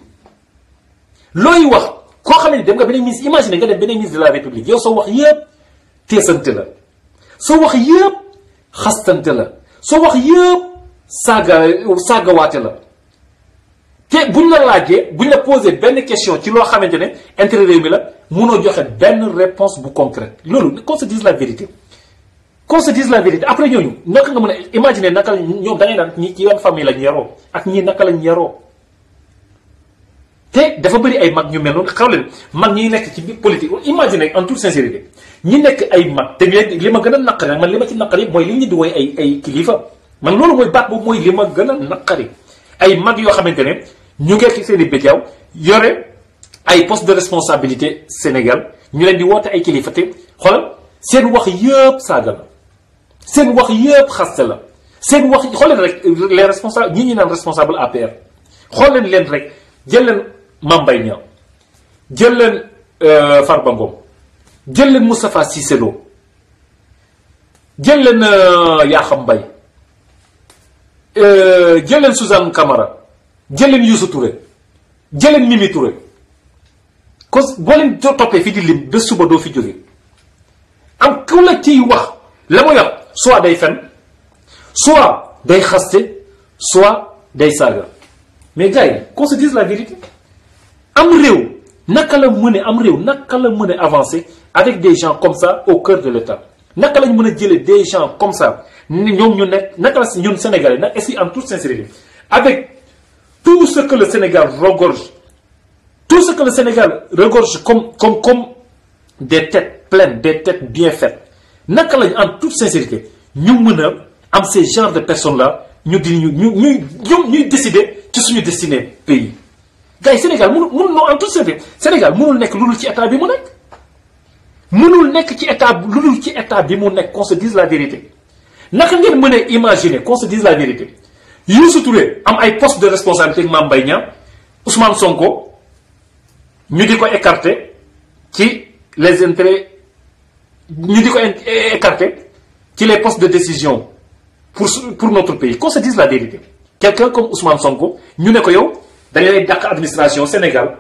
looy wax koo xam ne dem nga beneen ministre imagine nga dem beneen ministre de la république yow soo wax yëpp teesante la soo wax yëpp xastante la soo wax yëpp saagawaate la te buñ la laajee buñ la posé benn question ci loo xamante ne intérêt réew mi la munoo joxe benn réponse bu concrète loolu qu'on se dise la vérité après ñooñu naka nga mën a imaginer naka la ñoom da ngay naan ñi ci yan famille lañ yaroo ak ñii naka lañ yaroo te dafa bëri ay mag ñu mel noonu xaw leen mag ñi nekk ci biir politique imaginer en toute sincérité ñi nekk ay mag te li ma gën a naqari man li ma ci naqari mooy li ñu di woy ay kilifa man loolu mooy baat boobu mooy li ma gën a naqari ay mag yoo xamante ne ñu ngi seen i béjaaw yore ay poste de responsabilité Sénégal ñu leen di woote ay kilifa te xoolal seen wax yëpp saaga la seen wax yëpp xaste la seen wax xool leen rek les responsables ñi naan responsable APR xool leen rek jël leen Mame Mbaye Niang jël leen Farba Ngom jël leen Moustapha Cissé Lo jël leen Yakham Mbaye jël leen Suzanne Camara jël leen Youssou Touré jël leen Mimi Touré ko boo leen toppee fii di lim ba suba doo fi jóge am ku la ciy wax la muy wax soit day fen soit day xaste soit day saaga mais gars yi qu'on se dise la vérité am réew naka la mën a avancer avec des gens comme ça au cœur de l'État naka lañ mën a jëlee des gens comme ça ñoom ñu nekk naka la ñun Sénégalais nag est-ce en toute sincérité avec tout ce que le Sénégal regorge comme des têtes pleines des têtes bien faites naka lañ en toute sincérité ñu mën a am ces genres de personnes là ñuy décider ci suñu destinée pays gars yi Sénégal mënul en toute sincérité Sénégal mënul nekk lu dul ci état bi mu nekk mënul nekk ci état lu dul ci état bi mu nekk qu'on se dise la vérité naka ngeen mën a imaginer qu'on se dise la vérité Youssou Touré am ay poste de responsabilité ak Mame Mbaye Niang Ousmane Sonko ñu di ko écarter ci les intérêts ñu di ko écarter ci les postes de décision pour notre pays qu'on se dise la vérité quelqu'un comme Ousmane Sonko ñu ne ko yow dañu lay dàq administration Sénégal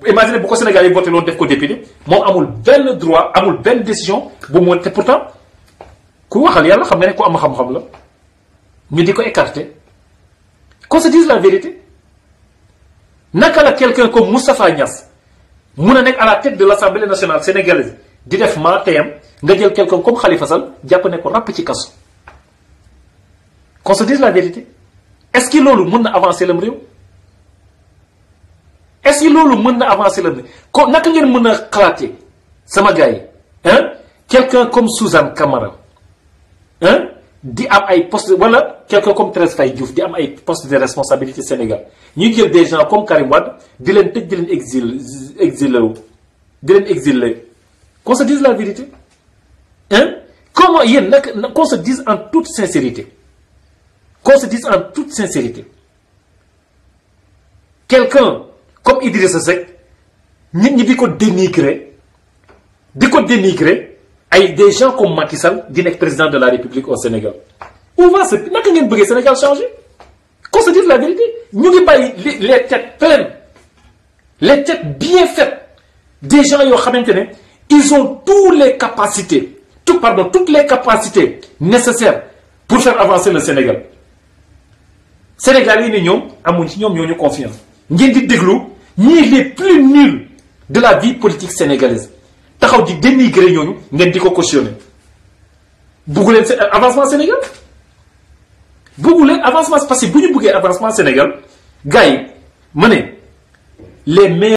imagine bu ko Sénégal yi voté loon def ko député moom amul benn droit amul benn décision bu mu te pourtant ku waxal yàlla xam ne ku am xam-xam la ñu di ko écarter qu'on se dise la vérité naka la quelqu'un comme Moustapha Niasse mun a nekk à la tête de l'Assemblée nationale sénégalaise di def maateyam nga jël quelqu'un comme Khalifa Sall jàpp ne ko ràpp ci kaso qu'on se dise la vérité est-ce que loolu mën na avancer lam réew est-ce que loolu mën na avancer lam réew ko naka ngeen mën a xalaatee sama gars yi quelqu'un comme Suzanne Camara di am ay poste wala quelqu'un comme Thérèse Faye Diouf di am ay poste de responsabilité Sénégal ñuy jël des gens comme Karim Wade di leen tëj di leen exilé qu'on se dise la vérité comment yéen nag qu'on se dise en toute sincérité quelqu'un comme Idrissa Seck nit ñi di ko dénigrer ay des gens comme Macky Sall di nekk président de la République au Sénégal où va ce naka ngeen bëggee Sénégal changer qu'on se dise la vérité ñu ngi bàyyi les têtes pleines les têtes bien faites des gens yoo xamante ne ils ont toutes les capacités nécessaires pour faire avancer le Sénégal Sénégalais yi ne ñoom amuñ ci ñoom ñooñu confiance ngeen di déglu ñii les plus nuls de la vie politique sénégalaise taxaw di dénigrer ñooñu ngeen di ko cautionner buggu leen avancement Sénégal buggu leen avancement parce que bu ñu buggee avancement Sénégal gars yi ma ne les meilleurs